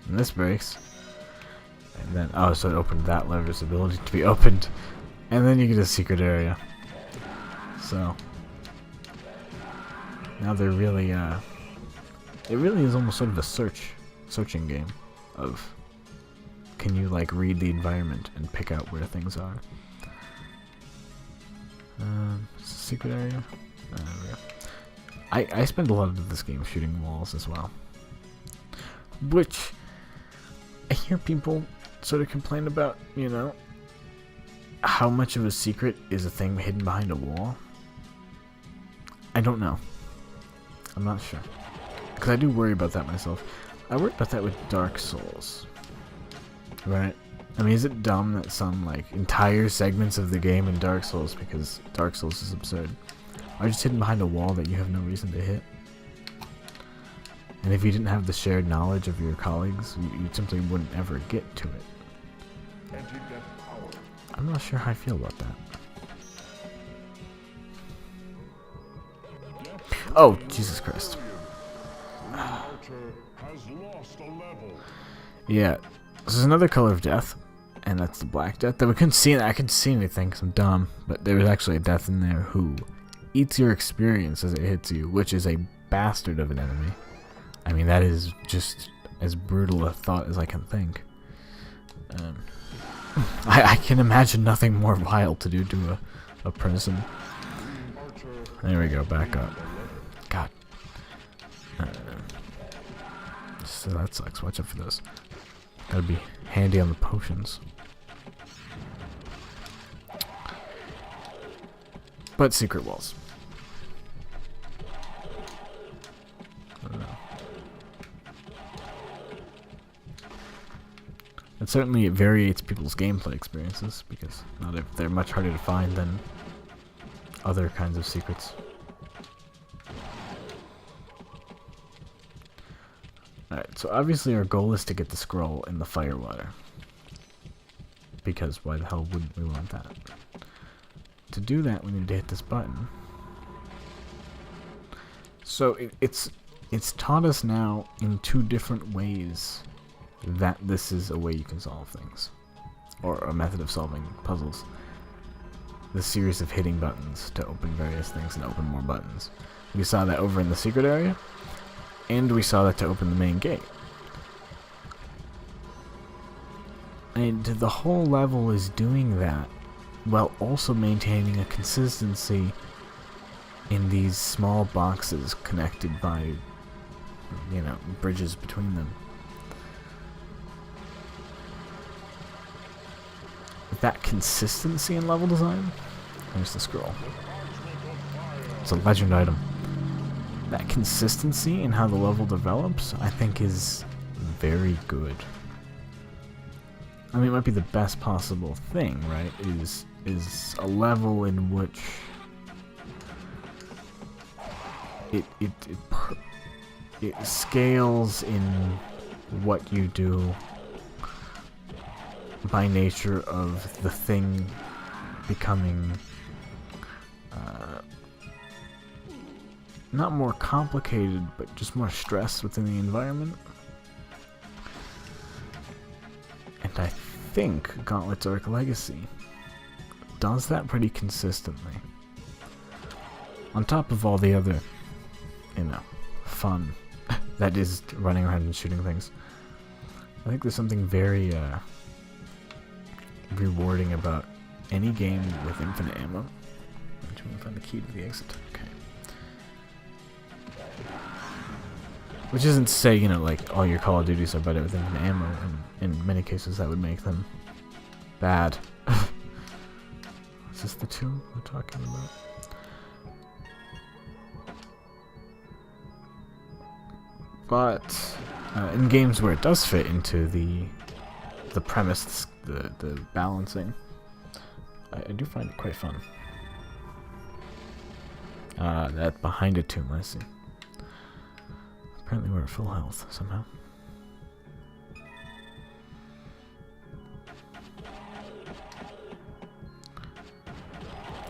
And this breaks. And then, oh, so it opened that lever's ability to be opened. And then you get a secret area. So, now they're really, it really is almost sort of a searching game of, can you, like, read the environment and pick out where things are. It's a secret area. There we go. I spend a lot of this game shooting walls as well. Which, I hear people sort of complain about, you know, how much of a secret is a thing hidden behind a wall? I don't know. I'm not sure. Because I do worry about that myself. I worry about that with Dark Souls. Right? I mean, is it dumb that some, like, entire segments of the game in Dark Souls, because Dark Souls is absurd, are just hidden behind a wall that you have no reason to hit? And if you didn't have the shared knowledge of your colleagues, you simply wouldn't ever get to it. I'm not sure how I feel about that. Oh, Jesus Christ. Yeah, this is another color of death, and that's the Black Death. That we couldn't see. I couldn't see anything because I'm dumb, but there was actually a death in there who eats your experience as it hits you, which is a bastard of an enemy. I mean, that is just as brutal a thought as I can think. I can imagine nothing more vile to do to a person. There we go, back up. God. So that sucks. Watch out for those. Gotta be handy on the potions. But secret walls. I don't know. It certainly variates people's gameplay experiences, because they're much harder to find than other kinds of secrets. Alright, so obviously our goal is to get the scroll in the firewater. Because why the hell wouldn't we want that? To do that, we need to hit this button. So it's taught us now in two different ways that this is a way you can solve things. Or a method of solving puzzles. The series of hitting buttons to open various things and open more buttons. We saw that over in the secret area. And we saw that to open the main gate. And the whole level is doing that while also maintaining a consistency in these small boxes connected by, you know, bridges between them. That consistency in level design, there's the scroll. It's a legend item. That consistency in how the level develops, I think, is very good. I mean, it might be the best possible thing, right? Is a level in which it scales in what you do by nature of the thing becoming not more complicated, but just more stress within the environment. And I think Gauntlet Dark Legacy does that pretty consistently. On top of all the other, you know, fun that is running around and shooting things. I think there's something very rewarding about any game with infinite ammo. I'm trying to find the key to the exit. Okay. Which isn't to say, you know, like, all your Call of Duties are better with infinite ammo, and in many cases that would make them bad. Is this the two we're talking about? But in games where it does fit into the premise, the balancing, I do find it quite fun. That behind a tomb, I see. Apparently we're at full health somehow.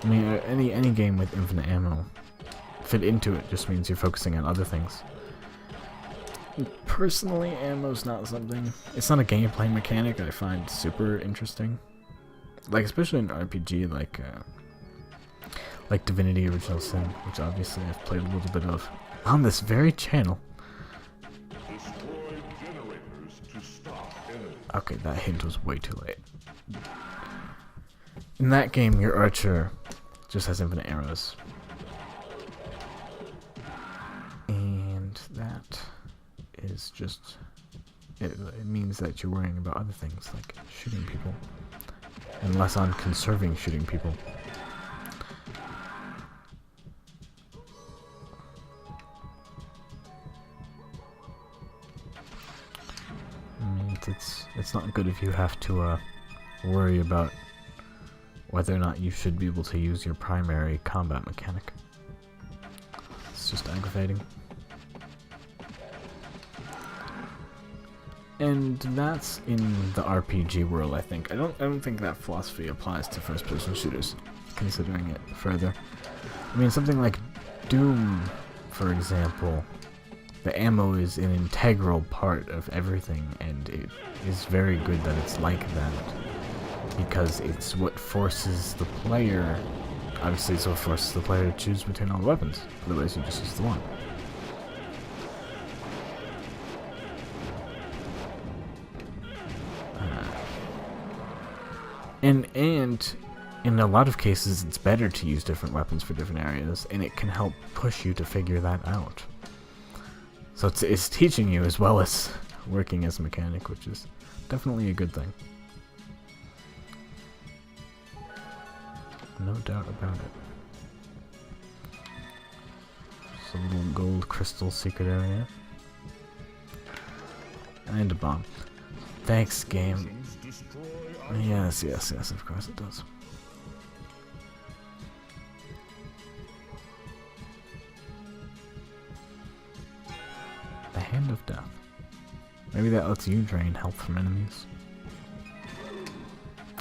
I mean, any game with infinite ammo fit into it just means you're focusing on other things. Personally, ammo's not something. It's not a gameplay mechanic I find super interesting. Like, especially in RPG, like Divinity Original Sin, which obviously I've played a little bit of on this very channel. Okay, that hint was way too late. In that game, your archer just has infinite arrows. And that is just it means that you're worrying about other things like shooting people, and less on conserving shooting people. I mean, it's not good if you have to worry about whether or not you should be able to use your primary combat mechanic. It's just aggravating. And that's in the RPG world, I think. I don't think that philosophy applies to first-person shooters, considering it further. I mean, something like Doom, for example, the ammo is an integral part of everything, and it is very good that it's like that, because it's what forces the player, obviously it's what forces the player to choose between all the weapons, otherwise you just use the one. And in a lot of cases, it's better to use different weapons for different areas, and it can help push you to figure that out. So it's teaching you as well as working as a mechanic, which is definitely a good thing. No doubt about it. Just a little gold crystal secret area. And a bomb. Thanks, game. Yes, of course it does. The Hand of Death. Maybe that lets you drain health from enemies.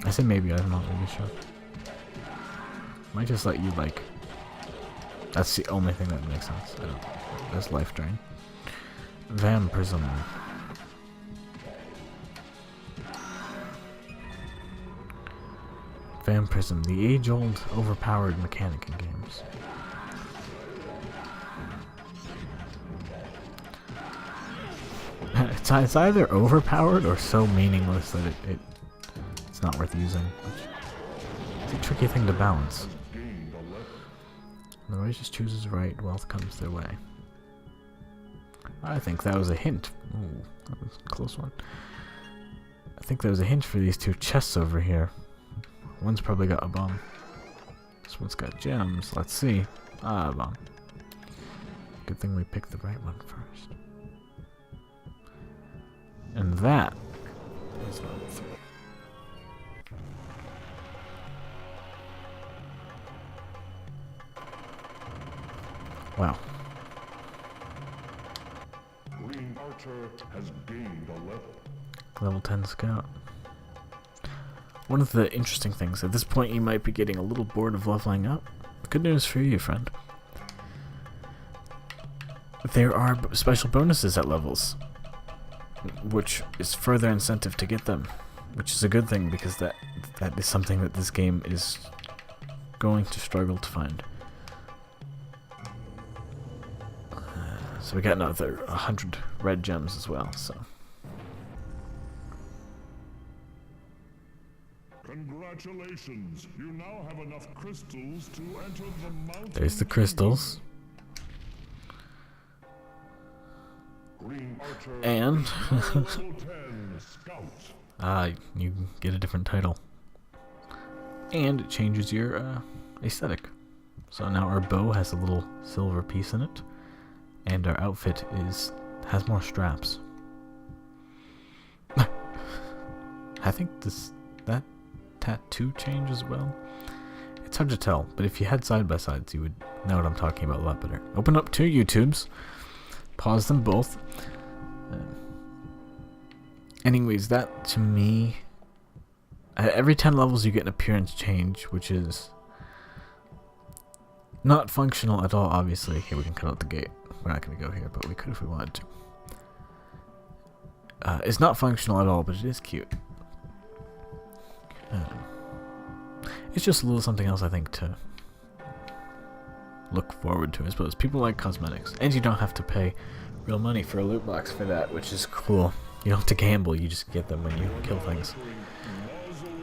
I said maybe, I'm not really sure. Might just let you, like... That's the only thing that makes sense. I don't... There's life drain. Vampirism. Vampirism, the age-old overpowered mechanic in games. It's either overpowered or so meaningless that it's not worth using. It's a tricky thing to balance. The righteous chooses right, wealth comes their way. I think that was a hint. Ooh, that was a close one. I think there was a hint for these two chests over here. One's probably got a bomb. This one's got gems. Let's see. Ah, a bomb. Good thing we picked the right one first. And that is level 3. Wow. Green Archer has gained a level. Level 10 scout. One of the interesting things, at this point you might be getting a little bored of leveling up. Good news for you, friend. There are special bonuses at levels, which is further incentive to get them, which is a good thing because that is something that this game is going to struggle to find. So we got another 100 red gems as well, so... Congratulations! You now have enough crystals to enter the mountain. There's the crystals. Green Archer And... level 10 scout. You get a different title. And it changes your aesthetic. So now our bow has a little silver piece in it. And our outfit has more straps. I think that tattoo change as well. It's hard to tell, but if you had side-by-sides, you would know what I'm talking about a lot better. Open up 2 YouTubes. Pause them both. Anyways, that to me... every 10 levels you get an appearance change, which is... not functional at all, obviously. Here, we can cut out the gate. We're not going to go here, but we could if we wanted to. It's not functional at all, but it is cute. It's just a little something else, I think, to look forward to, I suppose. People like cosmetics. And you don't have to pay real money for a loot box for that, which is cool. You don't have to gamble, you just get them when you kill things.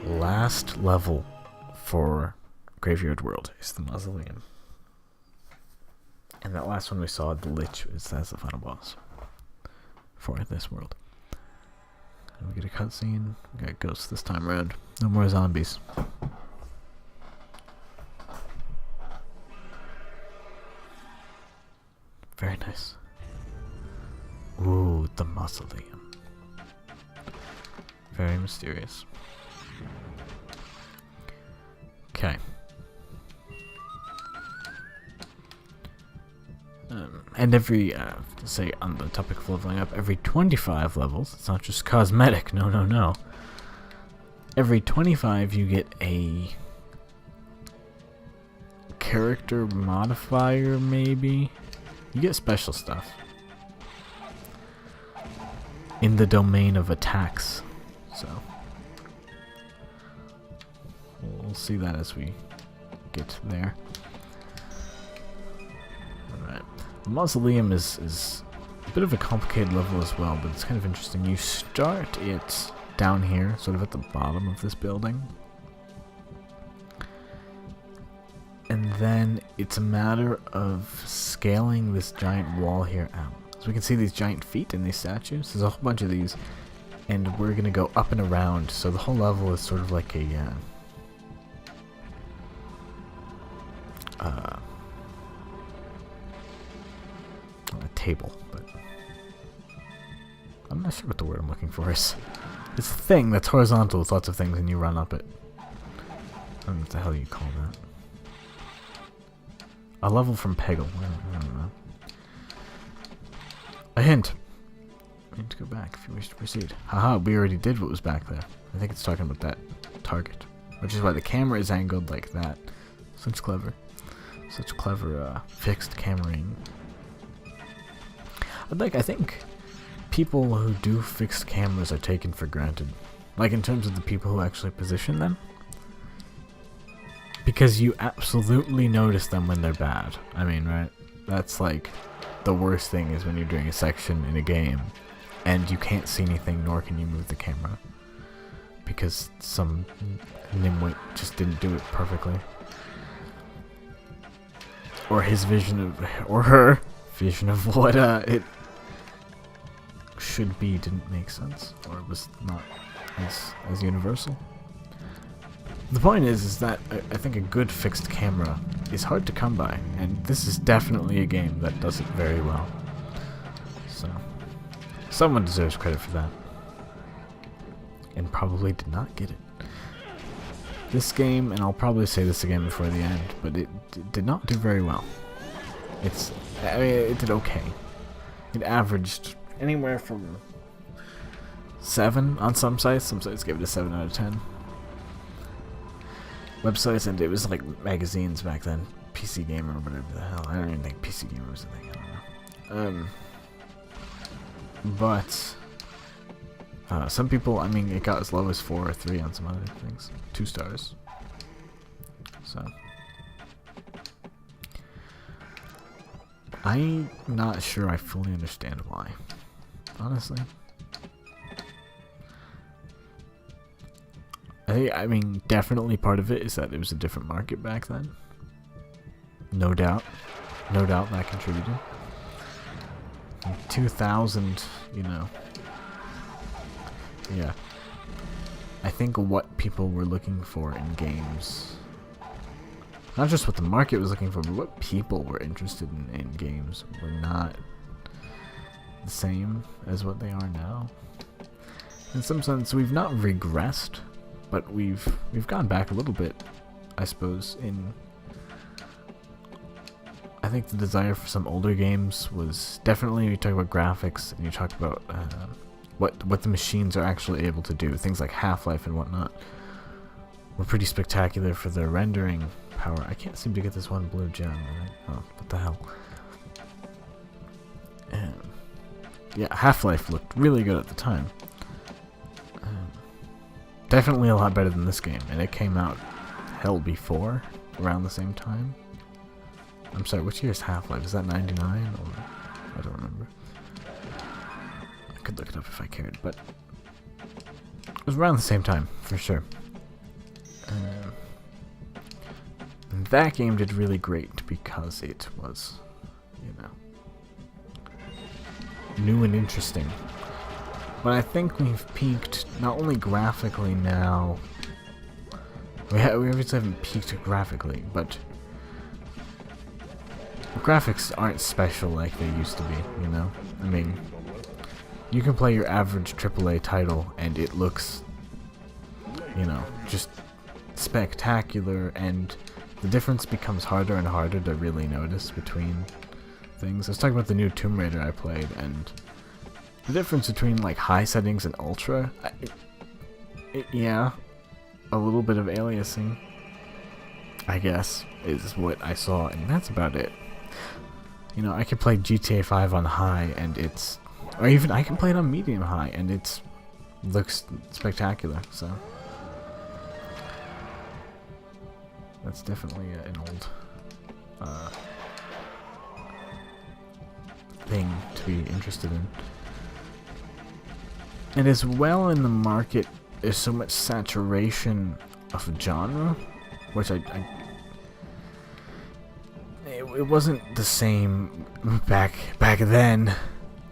Last level for Graveyard World is the Mausoleum. And that last one we saw, the Lich, that's the final boss for this world. We get a cutscene. We got ghosts this time around. No more zombies. Very nice. Ooh, the mausoleum. Very mysterious. Okay. And every, say on the topic of leveling up, every 25 levels, it's not just cosmetic, no, no, no. Every 25 you get a character modifier, maybe? You get special stuff. In the domain of attacks, so. We'll see that as we get there. Alright. The mausoleum is a bit of a complicated level as well, but it's kind of interesting. You start it down here, sort of at the bottom of this building. And then it's a matter of scaling this giant wall here out. So we can see these giant feet in these statues. There's a whole bunch of these. And we're going to go up and around. So the whole level is sort of like a table, but I'm not sure what the word I'm looking for is. It's a thing that's horizontal with lots of things and you run up it. I don't know what the hell you call that. A level from Peggle. I don't know. A hint. I need to go back if you wish to proceed. Haha, we already did what was back there. I think it's talking about that target. Which is why the camera is angled like that. Such clever fixed cameraing. I think people who do fixed cameras are taken for granted. Like in terms of the people who actually position them. Because you absolutely notice them when they're bad. I mean, right? That's like the worst thing is when you're doing a section in a game and you can't see anything nor can you move the camera. Because some nimwit just didn't do it perfectly. Or his vision of, or her vision of what it should be didn't make sense, or it was not as universal. The point is that I think a good fixed camera is hard to come by, and this is definitely a game that does it very well. So, someone deserves credit for that. And probably did not get it. This game, and I'll probably say this again before the end, but it did not do very well. I mean, it did okay. It averaged anywhere from 7 on some sites. Some sites gave it a 7 out of 10. Websites, and it was like magazines back then. PC Gamer or whatever the hell. I don't even think PC Gamer was a thing. I don't know. But some people, I mean, it got as low as 4 or 3 on some other things. 2 stars. So I'm not sure I fully understand why. Honestly. I mean, definitely part of it is that it was a different market back then. No doubt. No doubt that contributed. In 2000, you know. Yeah. I think what people were looking for in games, not just what the market was looking for, but what people were interested in games were not the same as what they are now. In some sense, we've not regressed, but we've gone back a little bit, I suppose, in I think the desire for some older games was definitely, you talk about graphics and you talk about what the machines are actually able to do. Things like Half-Life and whatnot were pretty spectacular for their rendering power. I can't seem to get this one blue gem. Right? Oh, what the hell? Yeah, Half-Life looked really good at the time. Definitely a lot better than this game, and it came out hell before, around the same time. I'm sorry, which year is Half-Life? Is that 99? Or I don't remember. I could look it up if I cared, but it was around the same time, for sure. And that game did really great because it was, you know, new and interesting. But I think we've peaked not only graphically now. We obviously haven't peaked graphically, but graphics aren't special like they used to be, you know? I mean, you can play your average AAA title and it looks, you know, just spectacular, and the difference becomes harder and harder to really notice between things. I was talking about the new Tomb Raider I played, and the difference between like high settings and ultra, yeah, a little bit of aliasing, I guess, is what I saw, and that's about it. You know, I can play GTA 5 on high, and it's, or even I can play it on medium high, and it looks spectacular. So that's definitely an old thing to be interested in. And as well, in the market, there's so much saturation of genre, which it wasn't the same back then.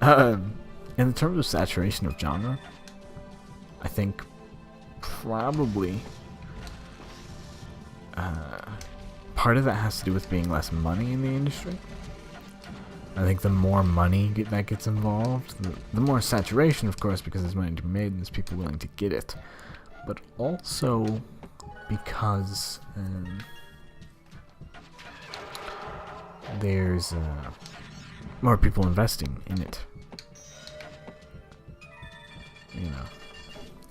In terms of saturation of genre, I think probably part of that has to do with being less money in the industry. I think the more money that gets involved, the more saturation, of course, because there's money to be made and there's people willing to get it. But also because there's more people investing in it. You know,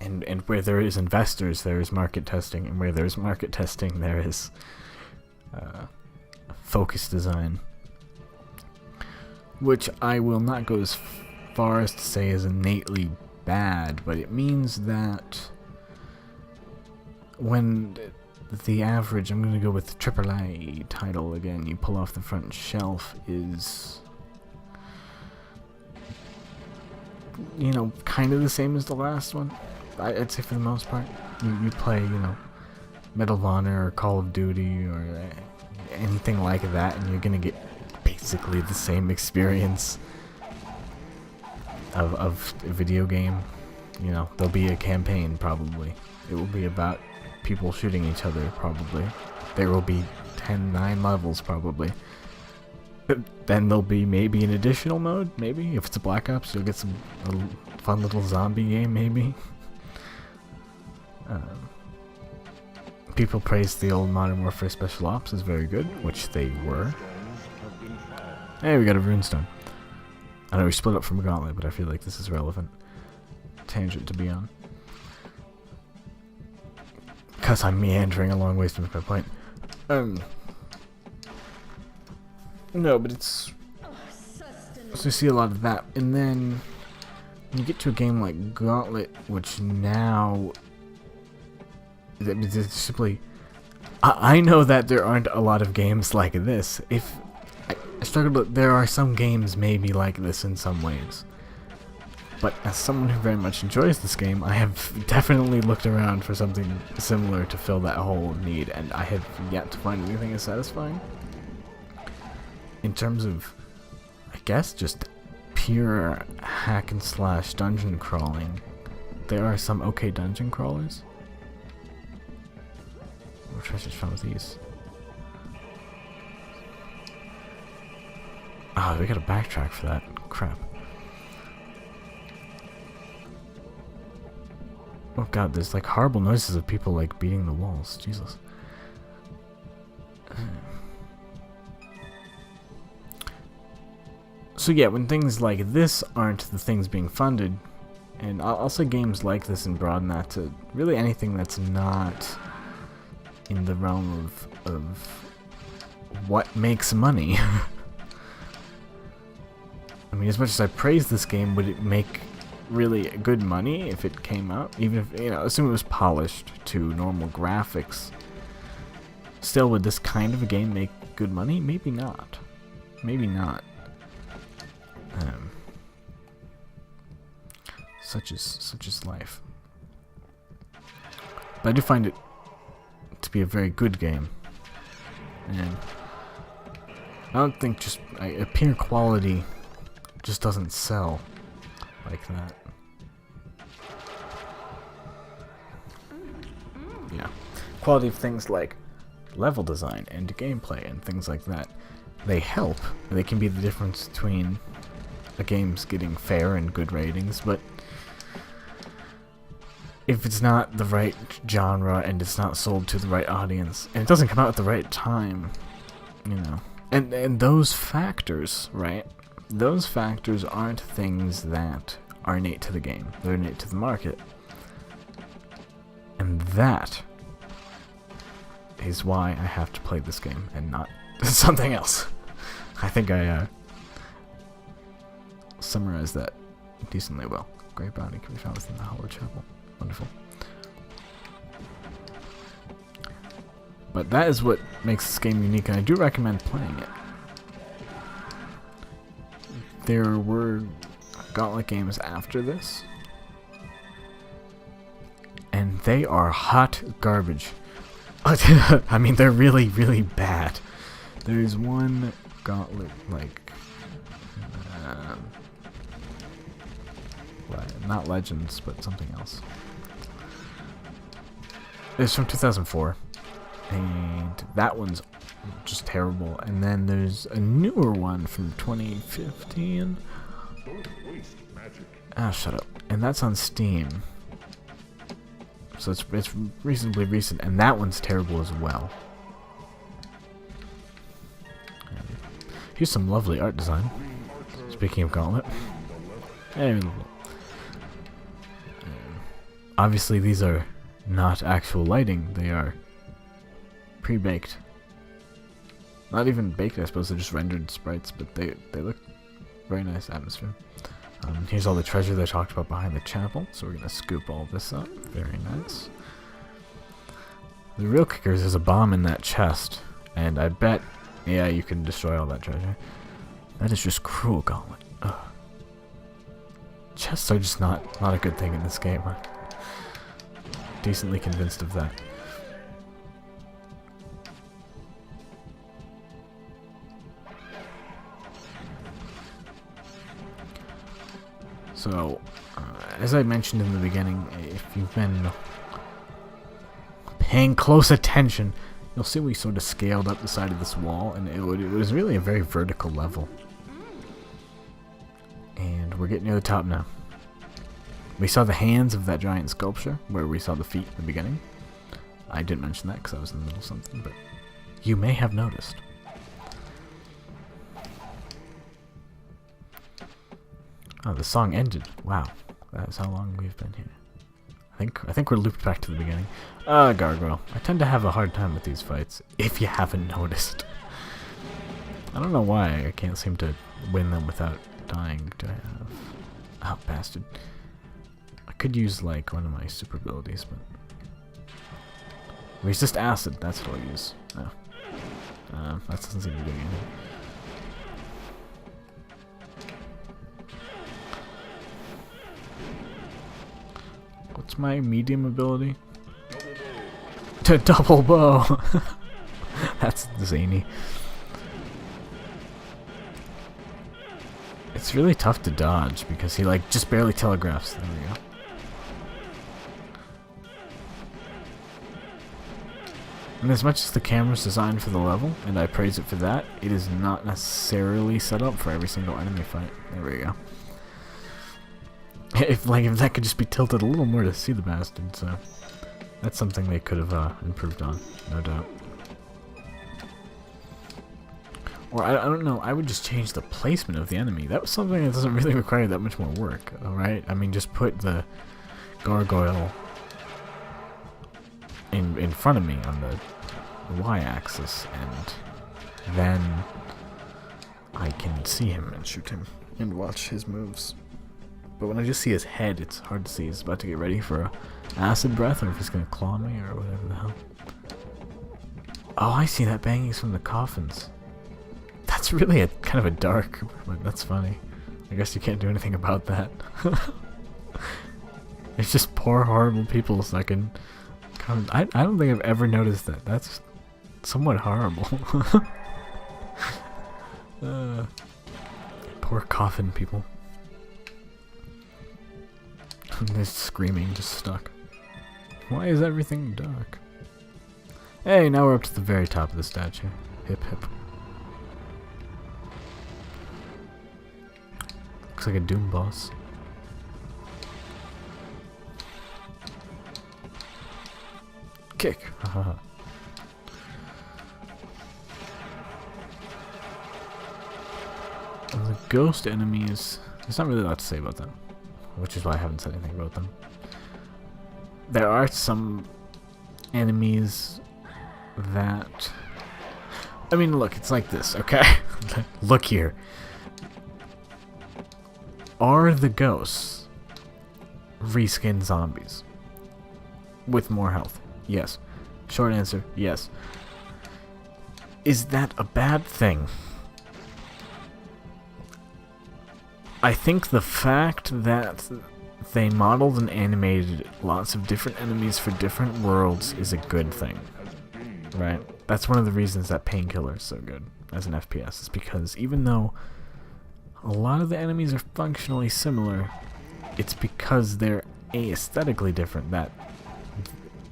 and where there is investors, there is market testing, and where there's market testing, there is focus design. Which I will not go as far as to say is innately bad, but it means that when the average, I'm going to go with the AAA title again, you pull off the front shelf, is, you know, kind of the same as the last one, I'd say, for the most part. You play, you know, Medal of Honor or Call of Duty or anything like that, and you're going to get basically the same experience of a video game. You know, there'll be a campaign, probably. It will be about people shooting each other, probably. There will be 9 levels, probably. Then there'll be maybe an additional mode, maybe. If it's a Black Ops, you'll get a fun little zombie game, maybe. People praise the old Modern Warfare Special Ops as very good, which they were. Hey, we got a runestone. I know we split up from a Gauntlet, but I feel like this is relevant tangent to be on. Because I'm meandering a long ways to make my point. No, but it's... So you see a lot of that. And then when you get to a game like Gauntlet, which now... It's simply... I know that there aren't a lot of games like this. I struggle, but there are some games maybe like this in some ways. But as someone who very much enjoys this game, I have definitely looked around for something similar to fill that whole need, and I have yet to find anything as satisfying. In terms of, I guess, just pure hack and slash dungeon crawling, there are some okay dungeon crawlers. What treasures found with these? Oh, we gotta backtrack for that. Crap. Oh god, there's like horrible noises of people like beating the walls. Jesus. So yeah, when things like this aren't the things being funded, and I'll say games like this and broaden that to really anything that's not in the realm of what makes money. I mean, as much as I praise this game, would it make really good money if it came out? Even if, you know, assume it was polished to normal graphics. Still, would this kind of a game make good money? Maybe not. Maybe not. Such is life. But I do find it to be a very good game. And I don't think just a pure quality just doesn't sell like that. quality of things like level design and gameplay and things like that, they help. They can be the difference between a game's getting fair and good ratings, but if it's not the right genre and it's not sold to the right audience and it doesn't come out at the right time, you know, and those factors, right? Those factors aren't things that are innate to the game. They're innate to the market. And that is why I have to play this game and not something else. I think I summarized that decently well. Great bounty can be found within the Hollow Chapel. Wonderful. But that is what makes this game unique, and I do recommend playing it. There were Gauntlet games after this, and they are hot garbage. I mean, they're really, really bad. There's one Gauntlet, like, not Legends, but something else. It's from 2004, and that one's just terrible. And then there's a newer one from 2015. Ah, shut up. And that's on Steam. So it's reasonably recent, and that one's terrible as well. Here's some lovely art design. Speaking of Gauntlet. Obviously these are not actual lighting, they are pre-baked. Not even baked, I suppose, they're just rendered sprites, but they look very nice atmosphere. Here's all the treasure they talked about behind the chapel, so we're going to scoop all this up. Very nice. The real kicker is there's a bomb in that chest, and I bet, yeah, you can destroy all that treasure. That is just cruel, Gauntlet. Ugh. Chests are just not a good thing in this game. I'm decently convinced of that. So, as I mentioned in the beginning, if you've been paying close attention, you'll see we sort of scaled up the side of this wall, and it was really a very vertical level. And we're getting near the top now. We saw the hands of that giant sculpture, where we saw the feet in the beginning. I didn't mention that because I was in the middle of something, but you may have noticed. Oh, the song ended. Wow, that is how long we've been here. I think we're looped back to the beginning. Gargoyle. I tend to have a hard time with these fights, if you haven't noticed. I don't know why I can't seem to win them without dying to have... Oh, bastard. I could use, like, one of my super abilities, but... Resist acid, that's what I'll use. Oh. That doesn't seem to be doing anything. What's my medium ability? To double bow! That's zany. It's really tough to dodge because he like just barely telegraphs. There we go. And as much as the camera's designed for the level, and I praise it for that, it is not necessarily set up for every single enemy fight. There we go. If that could just be tilted a little more to see the bastard, so that's something they could have improved on, no doubt. Or I don't know, I would just change the placement of the enemy. That was something that doesn't really require that much more work, alright? I mean, just put the gargoyle in front of me on the y-axis, and then I can see him and shoot him and watch his moves. But when I just see his head, it's hard to see. He's about to get ready for a acid breath, or if he's gonna claw me, or whatever the hell. Oh, I see that banging's from the coffins. That's really a kind of a dark, but that's funny. I guess you can't do anything about that. It's just poor, horrible people stuck in. I don't think I've ever noticed that. That's somewhat horrible. Poor coffin people. They're screaming, just stuck. Why is everything dark? Hey, now we're up to the very top of the statue. Hip hip. Looks like a Doom boss. Kick. Haha. The ghost enemies, there's not really a lot to say about them, which is why I haven't said anything about them. There are some enemies that, I mean, look, it's like this, okay? Look here. Are the ghosts reskin zombies with more health? Yes. Short answer, yes. Is that a bad thing? I think the fact that they modeled and animated lots of different enemies for different worlds is a good thing, right? That's one of the reasons that Painkiller is so good as an FPS, is because even though a lot of the enemies are functionally similar, it's because they're aesthetically different that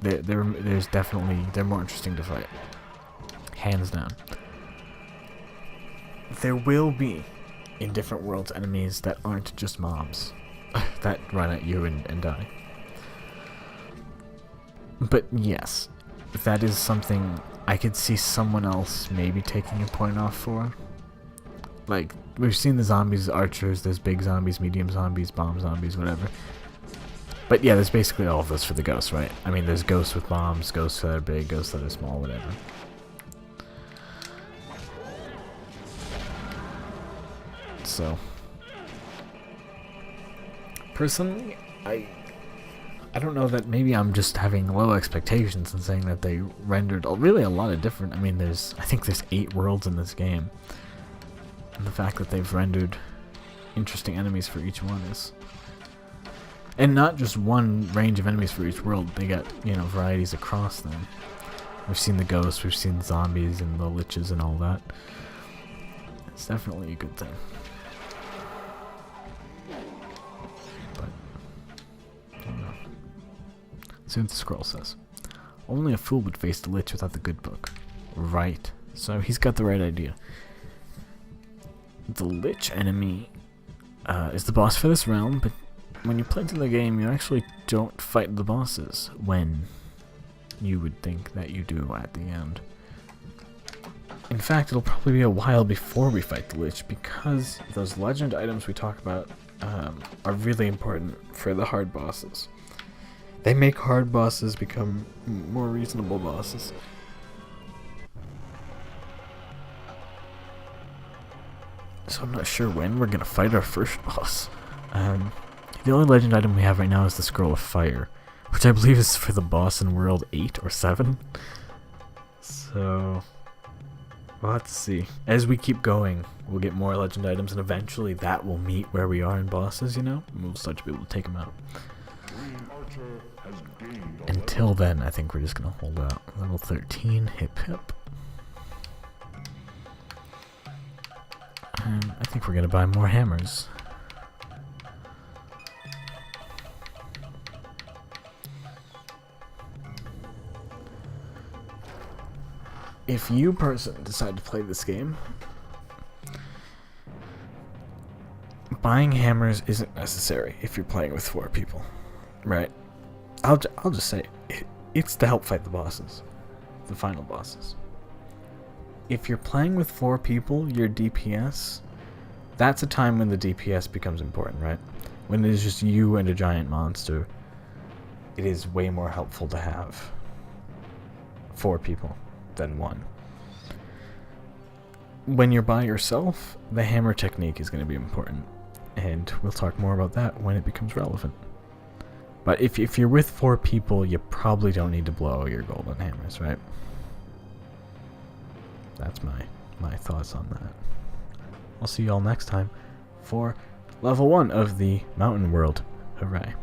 they're more interesting to fight. Hands down. There will be in different worlds enemies that aren't just mobs that run at you and die. But yes, that is something I could see someone else maybe taking a point off for. Like, we've seen the zombies, archers, there's big zombies, medium zombies, bomb zombies, whatever. But yeah, there's basically all of those for the ghosts, right? I mean, there's ghosts with bombs, ghosts that are big, ghosts that are small, whatever. So, personally, I don't know, that maybe I'm just having low expectations and saying that they rendered really a lot of different. I mean, I think there's 8 worlds in this game, and the fact that they've rendered interesting enemies for each one is, and not just one range of enemies for each world. They got, you know, varieties across them. We've seen the ghosts, we've seen the zombies and the liches and all that. It's definitely a good thing. See what the scroll says. Only a fool would face the Lich without the good book. Right. So he's got the right idea. The Lich enemy is the boss for this realm, but when you play through the game, you actually don't fight the bosses when you would think that you do at the end. In fact, it'll probably be a while before we fight the Lich, because those legend items we talk about are really important for the hard bosses. They make hard bosses become more reasonable bosses. So I'm not sure when we're gonna fight our first boss. The only legend item we have right now is the Scroll of Fire, which I believe is for the boss in World 8 or 7. So we'll have to see. As we keep going, we'll get more legend items, and eventually that will meet where we are in bosses, you know? And we'll start to be able to take them out. Until then, I think we're just gonna hold out. Level 13, hip hip. I think we're gonna buy more hammers. If you person decide to play this game, buying hammers isn't necessary if you're playing with 4 people, right? I'll just say it's to help fight the bosses, the final bosses. If you're playing with 4 people, your DPS, that's a time when the DPS becomes important, right? When it is just you and a giant monster, it is way more helpful to have 4 people than 1. When you're by yourself, the hammer technique is going to be important, and we'll talk more about that when it becomes relevant. But if you're with 4 people, you probably don't need to blow your golden hammers, right? That's my thoughts on that. I'll see you all next time for level 1 of the Mountain World. Hooray.